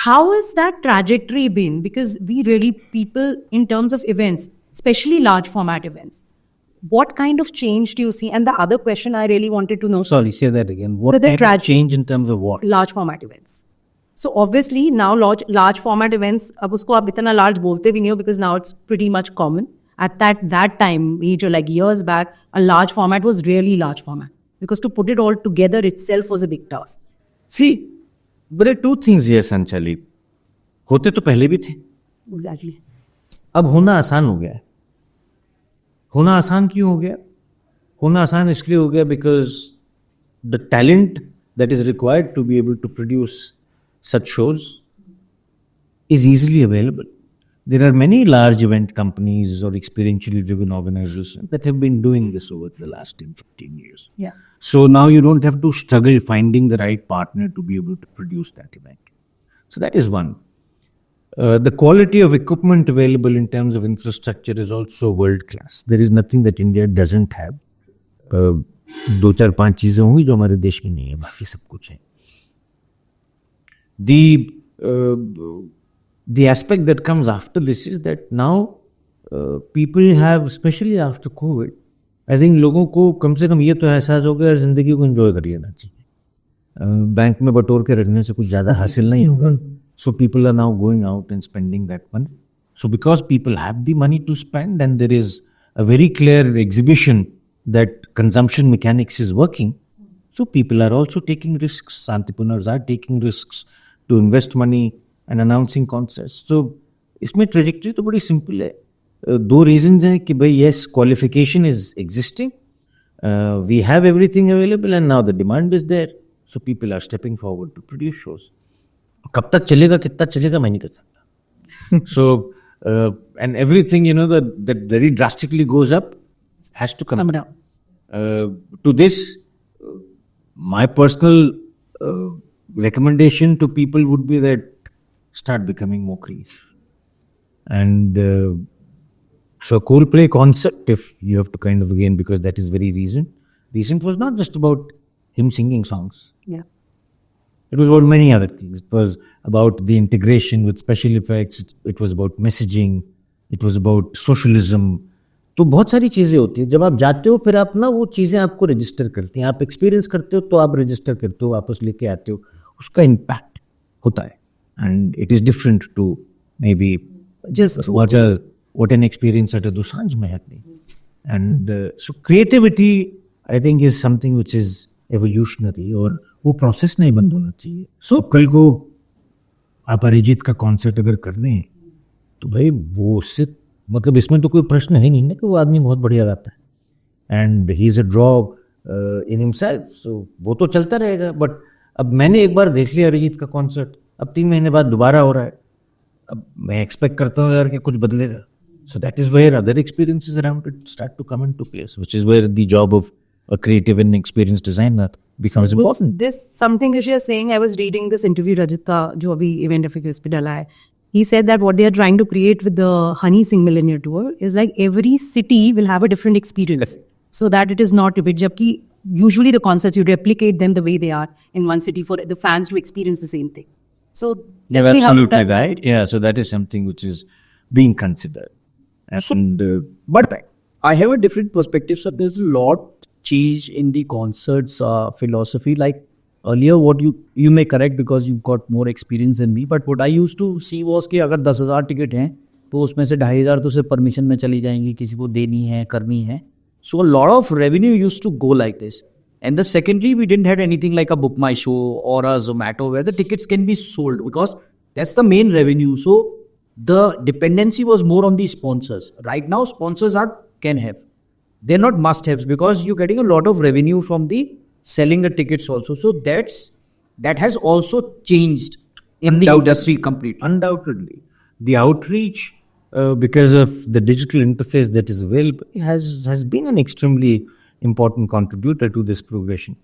[SPEAKER 3] How has that trajectory been? Because we really, people in terms of events, especially large format events, what kind of change do you see? And the other question I really wanted to know.
[SPEAKER 4] Sorry, say that again. What kind of change in terms of what?
[SPEAKER 3] Large format events. So obviously now large format events, अब उसको आप इतना large बोलते भी नहीं हो because now it's pretty much common. At that time, like years back, a large format was really large format. Because to put it all together itself was a big task.
[SPEAKER 4] See, there are two things here, Sanchali. होते तो पहले भी थे.
[SPEAKER 3] Exactly.
[SPEAKER 4] अब होना आसान हो गया है. होना आसान क्यों हो गया? होना आसान इसलिए हो गया because the talent that is required to be able to produce such shows is easily available. There are many large event companies or experientially driven organizations that have been doing this over the last 10-15 years.
[SPEAKER 3] Yeah.
[SPEAKER 4] So now you don't have to struggle finding the right partner to be able to produce that event. So that is one. The quality of equipment available in terms of infrastructure is also world class. There is nothing that India doesn't have. 2-4-5 चीजें होंगी जो हमारे देश में नहीं है, बाकी सब कुछ है. The aspect that comes after this is that now people have, especially after COVID, I think लोगों को कम से कम ये तो एहसास हो गया जिंदगी को एंजॉय कर लेना चाहिए. बैंक में बटोर के रखने से कुछ ज़्यादा हासिल नहीं होगा. So people are now going out and spending that money. So because people have the money to spend and there is a very clear exhibition that consumption mechanics is working, so people are also taking risks. Entrepreneurs are taking risks to invest money and announcing concerts. So इसमें trajectory तो बड़ी simple है. दो reasons हैं कि भाई yes, qualification is existing, we have everything available and now the demand is there. So people are stepping forward to produce shows. कब तक चलेगा, कितना चलेगा, मैं नहीं कर सकता. So and everything that very drastically goes up has to come down. To this, my personal recommendation to people would be that start becoming more creative. And so Coldplay concept, if you have to kind of, again, because that is very recent was not just about him singing songs.
[SPEAKER 3] Yeah.
[SPEAKER 4] It was about many other things. It was about the integration with special effects. It was about messaging. It was about socialism. तो बहुत सारी चीज़ें होती हैं. जब आप जाते हो फिर आप ना वो चीज़ें आपको रजिस्टर करती हैं. आप एक्सपीरियंस करते हो तो आप रजिस्टर करते हो, वापस लेके आते हो. उसका इम्पैक्ट होता है. And it is different to maybe
[SPEAKER 3] Just
[SPEAKER 4] what an experience at a Dosanjh mein hai. And so creativity, I think, is something which is evolutionary और वो प्रोसेस नहीं बंद होना चाहिए. सो कल को आप अरिजीत का कॉन्सर्ट अगर कर रहे हैं तो भाई वो उससे मतलब इसमें तो कोई प्रश्न है नहीं ना कि वो आदमी बहुत बढ़िया गाता है and he is a draw in himself. So वो तो चलता रहेगा. बट अब मैंने एक बार देख लिया अरिजीत का कॉन्सर्ट, अब 3 महीने बाद दोबारा हो रहा है. अब मैं एक्सपेक्ट करता हूँ यार कि कुछ बदलेगा. So that is where other experiences around it start to come into place, which is where the job of a creative and experienced designer becomes important.
[SPEAKER 3] This something Rishi is saying. I was reading this interview Rajat का जो अभी event affairs पे डाला है. He said that what they are trying to create with the Honey Singh Millionaire Tour is like every city will have a different experience, so that it is not repeat. जबकि usually the concerts you replicate them the way they are in one city for the fans to experience the same thing. So
[SPEAKER 4] Yeah,
[SPEAKER 3] let's see how
[SPEAKER 4] absolutely
[SPEAKER 3] that-
[SPEAKER 4] right. Yeah, so that is something which is being considered. And
[SPEAKER 1] But I have a different perspective. So there's a lot change in the concerts philosophy. Like earlier, what you may correct because you've got more experience than me. But what I used to see was कि अगर 10,000 ticket हैं तो उसमें से 2,500 तो सिर्फ permission में चली जाएंगी, किसी को देनी है, करनी है. So a lot of revenue used to go like this. And the secondly, we didn't have anything like a Book My Show or a Zomato where the tickets can be sold because that's the main revenue. So the dependency was more on the sponsors. Right now, sponsors can have. They're not must-haves because you're getting a lot of revenue from the selling the tickets also. So that has also changed in the industry completely.
[SPEAKER 4] undoubtedly, the outreach because of the digital interface that is available has been an extremely important contributor to this progression.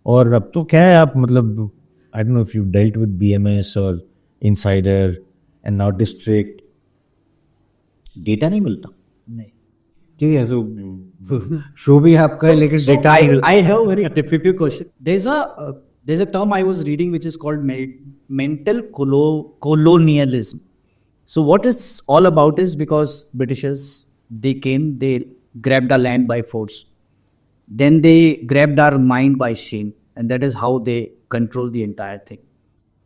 [SPEAKER 4] और अब तो क्या है, आप मतलब I don't know if you've dealt with BMS or Insider and now District. Data नहीं मिलता.
[SPEAKER 1] नहीं.
[SPEAKER 4] ठीक है, तो शो भी आपका है लेकिन data
[SPEAKER 1] I have a very difficult question. There's a term I was reading which is called mental colonialism. So what it's all about is because Britishers, they came, they grabbed our land by force. Then they grabbed our mind by shame, and that is how they control the entire thing.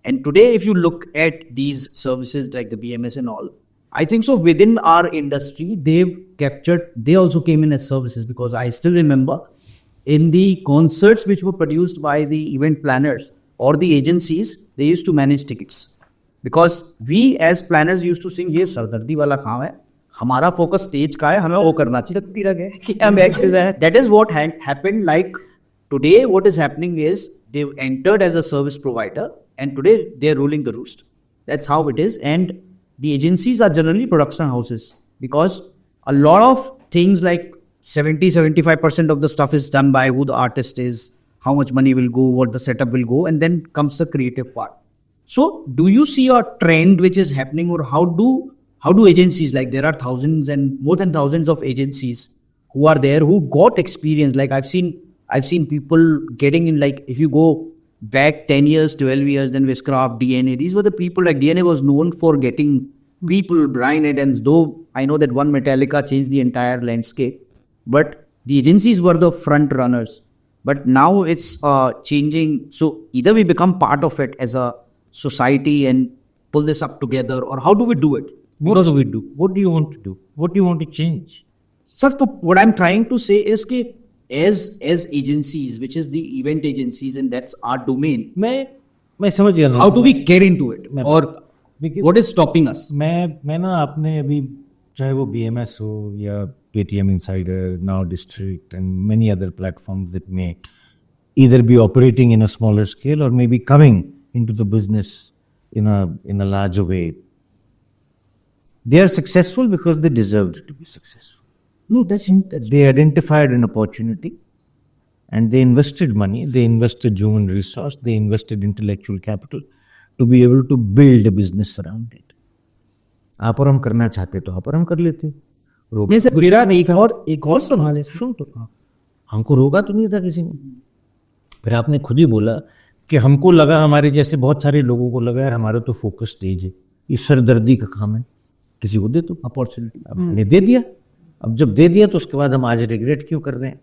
[SPEAKER 1] And today, if you look at these services like the BMS and all, I think so within our industry, they also came in as services because I still remember in the concerts which were produced by the event planners or the agencies, they used to manage tickets. Because we as planners used to think, ये सरदर्दी वाला काम है, हमारा focus stage का है, हमें वो करना चाहिए कि हम एक्टिव है. That is what happened. Like today, what is happening is they've entered as a service provider, and today they're ruling the roost. That's how it is. And the agencies are generally production houses because a lot of things like 70-75% of the stuff is done by who the artist is, how much money will go, what the setup will go, and then comes the creative part. So do you see a trend which is happening, or how do agencies, like there are thousands and more than thousands of agencies who are there who got experience. Like I've seen people getting in, like if you go back 10 years, 12 years, then Wishcraft, DNA, these were the people. Like DNA was known for getting people, Brian Adams, though I know that one Metallica changed the entire landscape, but the agencies were the front runners. But now it's changing. So either we become part of it as a society and pull this up together, or how do we do it?
[SPEAKER 4] What do we do? What do you want to do? What do you want to change?
[SPEAKER 1] Sir, so what I'm trying to say is that as agencies, which is the event agencies, and that's our domain,
[SPEAKER 4] मैं समझ गया.
[SPEAKER 1] how do we get into it, or what is stopping us?
[SPEAKER 4] मैं ना आपने अभी चाहे वो BMS हो या Paytm Insider, now District and many other platforms that may either be operating in a smaller scale or maybe coming into the business in a larger way. They are successful because they deserved to be successful.
[SPEAKER 1] No, that's
[SPEAKER 4] They identified an opportunity and they invested money, they invested human resource, they invested intellectual capital to be able to build a business around it. आप और हम करना चाहते तो आप और हम कर लेते,
[SPEAKER 1] नहीं सर, गुजरात नहीं कहा। और एक और सवाल है, सुन तो,
[SPEAKER 4] हमको रोका तो नहीं था किसी ने। फिर आपने खुद ही बोला कि हमको लगा, हमारे जैसे बहुत सारे लोगों को लगा यार हमारा तो फोकस स्टेज है, ये सरदर्दी का काम है, किसी को दे दो अपॉर्चुनिटी। आपने दे दिया, अब जब दे दिया तो उसके बाद हम आज रिग्रेट क्यों कर रहे हैं?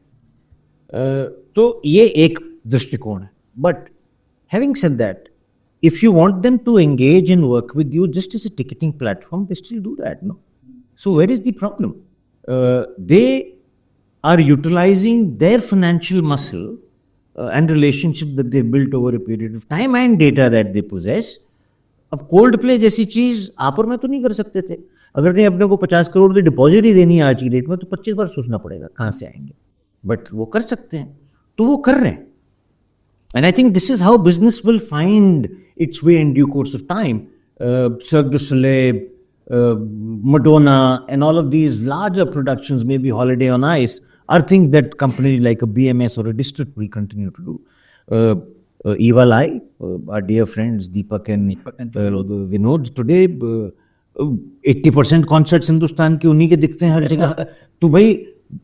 [SPEAKER 4] तो ये एक दृष्टिकोण है। But having said that, if you want them to engage and work with you just as a ticketing platform, they still do that, no? So where is the problem? They are utilizing their financial muscle and relationship that they built over a period of time and data that they possess. अब cold play जैसी चीज आप और मैं तो नहीं कर सकते थे। अगर नहीं अपने को 50 करोड़ की डिपॉजिट ही देनी है आज की डेट में, तो 25 बार सोचना पड़ेगा कहाँ से आएंगे। बट वो कर सकते हैं, तो वो कर रहे हैं। And I think this is how business will find its way in due course of time. Cirque du Soleil, Madonna, and all of these larger productions, maybe Holiday on Ice, are things that companies like a BMS or a District will continue to do. Eva Lai, our dear friends Deepak and Vinod, today 80% concerts Hindustan के उन्हीं के दिखते हैं हर जगह। तो भाई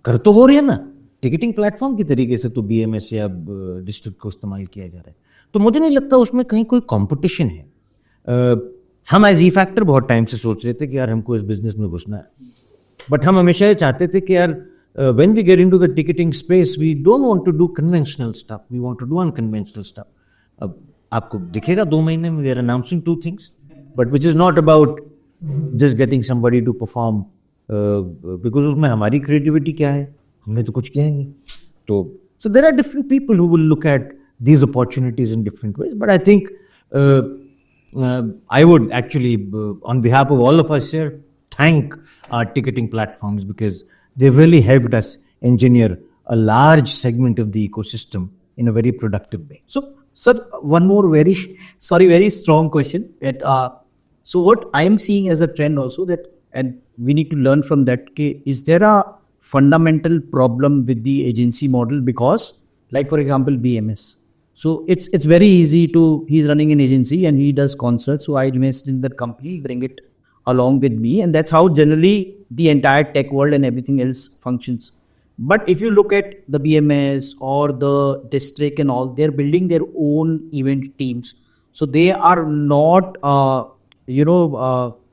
[SPEAKER 4] कर तो हो रही है ना, टिकटिंग प्लेटफॉर्म की तरीके से तो BMS या डिस्ट्रिक्ट को इस्तेमाल किया जा रहा है। तो मुझे नहीं लगता उसमें कहीं कोई कंपटीशन है। हम एज ई फैक्टर बहुत टाइम से सोच रहे थे कि यार हमको इस बिजनेस में घुसना है, बट हम हमेशा ये चाहते थे कि यार when we get into the ticketing space, we don't want to do conventional stuff, we want to do unconventional stuff. अब आपको दिखेगा 2 महीने में we are announcing 2 things, but which is not about just getting somebody to perform, because उसमें हमारी creativity क्या है, हमने तो कुछ किया ही नहीं। तो so there are different people who will look at these opportunities in different ways, but I think I would actually, on behalf of all of us here, thank our ticketing platforms because they've really helped us engineer a large segment of the ecosystem in a very productive way.
[SPEAKER 1] So, sir, one more very strong question. So what I am seeing as a trend also that, and we need to learn from that, is there a fundamental problem with the agency model? Because, like for example, BMS. So it's very easy to, he's running an agency and he does concerts. So I invest in that company, bring it along with me, and that's how generally the entire tech world and everything else functions. But if you look at the BMS or the district and all, they're building their own event teams. So they are not,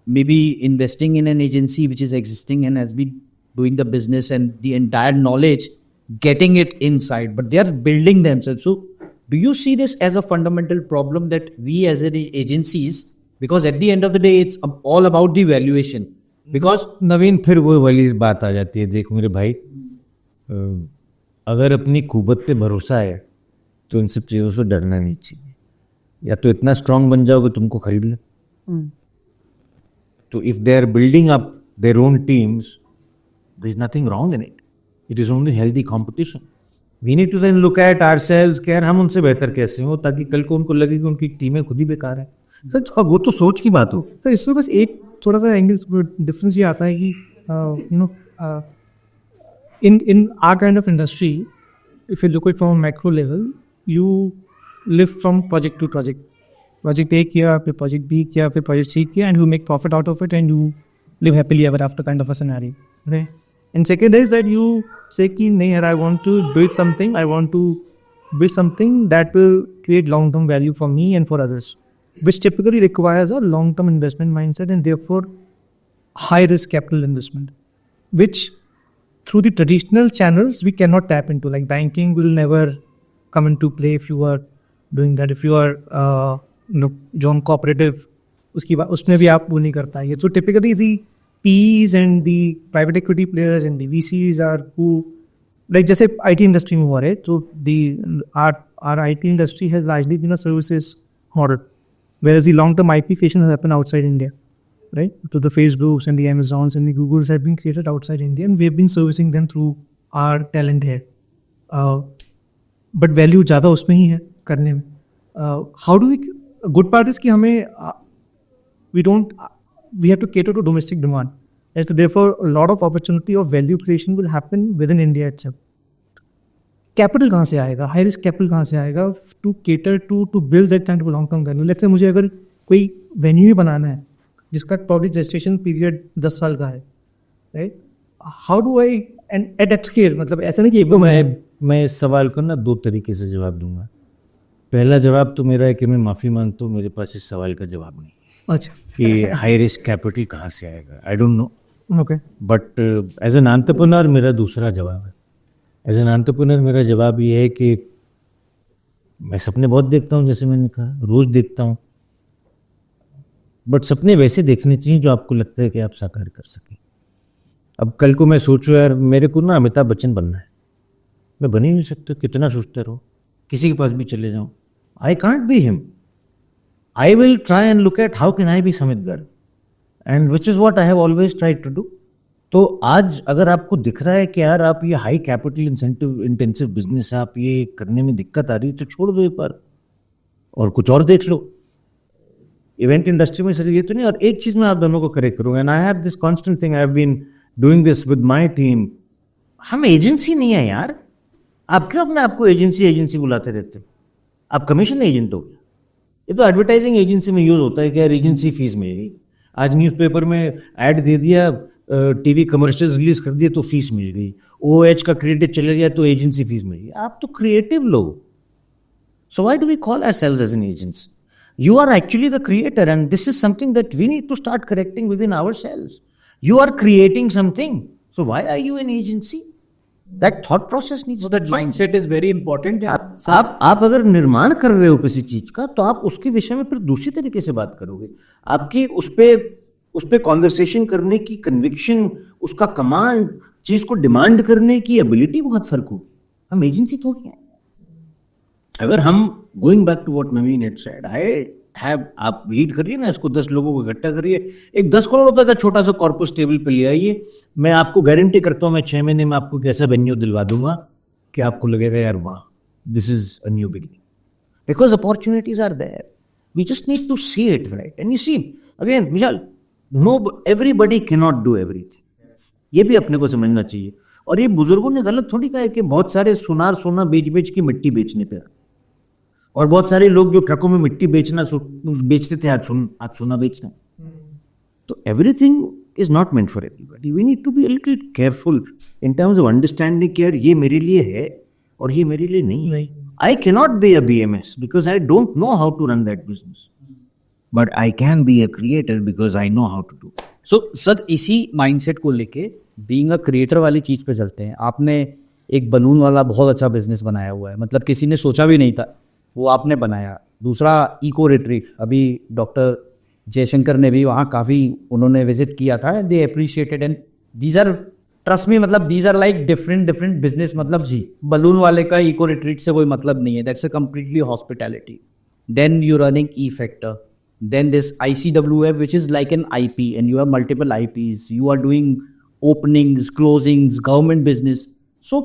[SPEAKER 1] maybe investing in an agency which is existing and has been doing the business and the entire knowledge, getting it inside, but they are building themselves. So do you see this as a fundamental problem that we as agencies, because at the end of the day, it's all about the valuation. Because
[SPEAKER 4] नवीन, फिर वो वाली बात आ जाती है, देख मेरे भाई, अगर अपनी कुवत पे भरोसा है तो इन सब चीज़ों से डरना नहीं चाहिए। या तो इतना स्ट्रांग बन जाओगे तुमको खरीद ले। तो if they are building up their own teams, there is nothing wrong in it, it is only healthy competition. We need to then look at ourselves कि यार हम उनसे बेहतर कैसे हो, ताकि कल को उनको लगे कि उनकी टीमें खुद ही बेकार है। सर वो तो सोच की बात हो।
[SPEAKER 2] सर इसमें बस एक थोड़ा सा एंगल डिफरेंस ये आता है कि in our kind of industry, if you look at from a macro level, you live from project to project. Project A किया, फिर project B किया, फिर project C किया, and you make profit out of it and you live happily ever after kind of a scenario, right? And second is that you say कि नहीं यार, I want to build something that will create long-term value for me and for others, which typically requires a long-term investment mindset and therefore high-risk capital investment, which through the traditional channels we cannot tap into. Like banking will never come into play if you are doing that. If you are joint cooperative, उसमें भी आप वो नहीं करता है। So typically the PEs and the private equity players and the VCs are who, like जैसे IT industry में हुआ है, so our IT industry has largely been a services model, whereas the long-term IP creation has happened outside India. Right? So the Facebooks and the Amazons and the Googles have been created outside India and we've been servicing them through our talent here. But value ज़्यादा उसमें ही है करने में. How do we, a good part is कि हमें we have to cater to domestic demand. And so therefore a lot of opportunity of value creation will happen within India itself. Capital कहाँ से आएगा, हाई रिस्क कैपिटल कहाँ से आएगा to cater to build that kind of long term value? Let's say मुझे अगर कोई venue ही बनाना है जिसका पब्लिक रजिस्ट्रेशन पीरियड 10 साल का है, right, how do I and at that scale, मतलब ऐसा नहीं कि
[SPEAKER 4] तो मैं इस सवाल को ना दो तरीके से जवाब दूंगा। पहला जवाब तो मेरा है कि मैं माफ़ी मांगता हूँ, मेरे पास इस सवाल का जवाब नहीं
[SPEAKER 2] अच्छा,
[SPEAKER 4] कि हाई रिस्क कैपिटल कहाँ से आएगा, I don't know.
[SPEAKER 2] Okay,
[SPEAKER 4] but as an entrepreneur मेरा दूसरा जवाब है। एज एन एंटरप्रेन्योर मेरा जवाब ये है कि मैं सपने बहुत देखता हूँ, जैसे मैंने कहा, रोज़ देखता हूँ, बट सपने वैसे देखने चाहिए जो आपको लगता है कि आप साकार कर सकें। अब कल को मैं सोचूं यार मेरे को ना अमिताभ बच्चन बनना है, मैं बन ही नहीं सकता, कितना सोचते रहो, किसी के पास भी चले जाऊँ, I can't be him. I will try and look at how can I be Samit Garg, and which is what I have always tried to do. तो आज अगर आपको दिख रहा है कि यार आप ये हाई कैपिटल इंटेंसिव बिजनेस है, आप ये करने में दिक्कत आ रही है, तो छोड़ दो एक बार और कुछ और देख लो। इवेंट इंडस्ट्री में सिर्फ ये तो नहीं, और एक चीज़ मैं आप दोनों को करेक्ट करूँगा, and I have this constant thing, I have been doing this with my team. हम एजेंसी नहीं है यार, आप क्यों अपने आपको एजेंसी बुलाते रहते हो? आप कमीशन एजेंट हो गया। ये तो एडवर्टाइजिंग एजेंसी में यूज होता है कि यार एजेंसी फीस मिलेगी। आज न्यूज़पेपर में ऐड दे दिया, टीवी कमर्शियल्स रिलीज कर दिए तो फीस मिल गई, OH का क्रेडिट चला गया तो एजेंसी फीस मिल गई। आप तो क्रिएटिव लोग, so why do we call ourselves as an agency? You are actually the creator, and this is something that we need to start correcting within ourselves. You are creating something, so why are you an agency? That thought process needs.
[SPEAKER 1] So that mindset is very important.
[SPEAKER 4] आप अगर निर्माण कर रहे हो किसी चीज का, तो आप उसकी दिशा में फिर दूसरी तरीके से बात करोगे। आपकी उस पे कॉन्वर्सेशन करने की कन्विक्शन, उसका कमांड, चीज को डिमांड करने की एबिलिटी बहुत फर्क हो। हम एजेंसी थोड़ी हैं। अगर हम going back to what Naveen had said, I have, आप रीड करिए ना इसको, 10 लोगों को इकट्ठा करिए, एक 10 करोड़ रुपए का छोटा सा कॉर्पस टेबल पे ले आइए, मैं आपको गारंटी करता हूँ मैं 6 महीने में आपको कैसा वेन्यू दिलवा दूंगा कि आपको लगेगा यार वाह, this is a new beginning, because opportunities are there, we just need to see it, right? And you see again Vishal, no everybody can not do everything, ये भी अपने को समझना चाहिए। और ये बुजुर्गों ने गलत थोड़ी कहा है कि बहुत सारे सुनार सोना बेच बेच के मिट्टी बेचने पे, और बहुत सारे लोग जो ट्रकों में मिट्टी बेचते थे आज सोना बेचना। तो everything is not meant for everybody, we need to be a little careful in terms of understanding कि यार ये मेरे लिए है और ये मेरे लिए नहीं है। I can not be a BMS because I don't know how to run that business, but I can be a creator because I know how to do.
[SPEAKER 1] So sir, इसी माइंडसेट को लेके बीइंग अ क्रिएटर वाली चीज़ पे चलते हैं। आपने एक balloon वाला बहुत अच्छा बिजनेस बनाया हुआ है, मतलब किसी ने सोचा भी नहीं था, वो आपने बनाया। दूसरा इको रिट्रीट, अभी डॉक्टर जयशंकर ने भी वहाँ काफ़ी उन्होंने विजिट किया था, they appreciated, and these are, trust me, मतलब these are like different business. मतलब जी, बलून वाले का इको रिट्रीट से कोई मतलब नहीं है, that's a completely hospitality. Then you running E-Factor, then this ICWF, which is like an IP, and you have multiple IPs, you are doing openings, closings, government business. So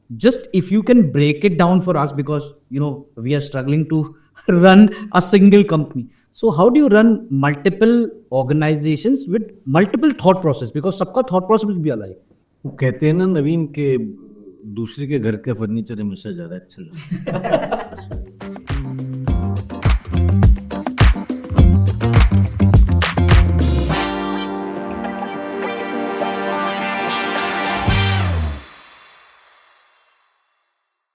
[SPEAKER 1] just if you can break it down for us, because you know we are struggling to run a single company. So how do you run multiple organizations with multiple thought process, because सबका thought process भी अलग है।
[SPEAKER 4] वो कहते हैं ना नवीन के दूसरे के घर का फर्नीचर हमेशा ज़्यादा अच्छा लगता है।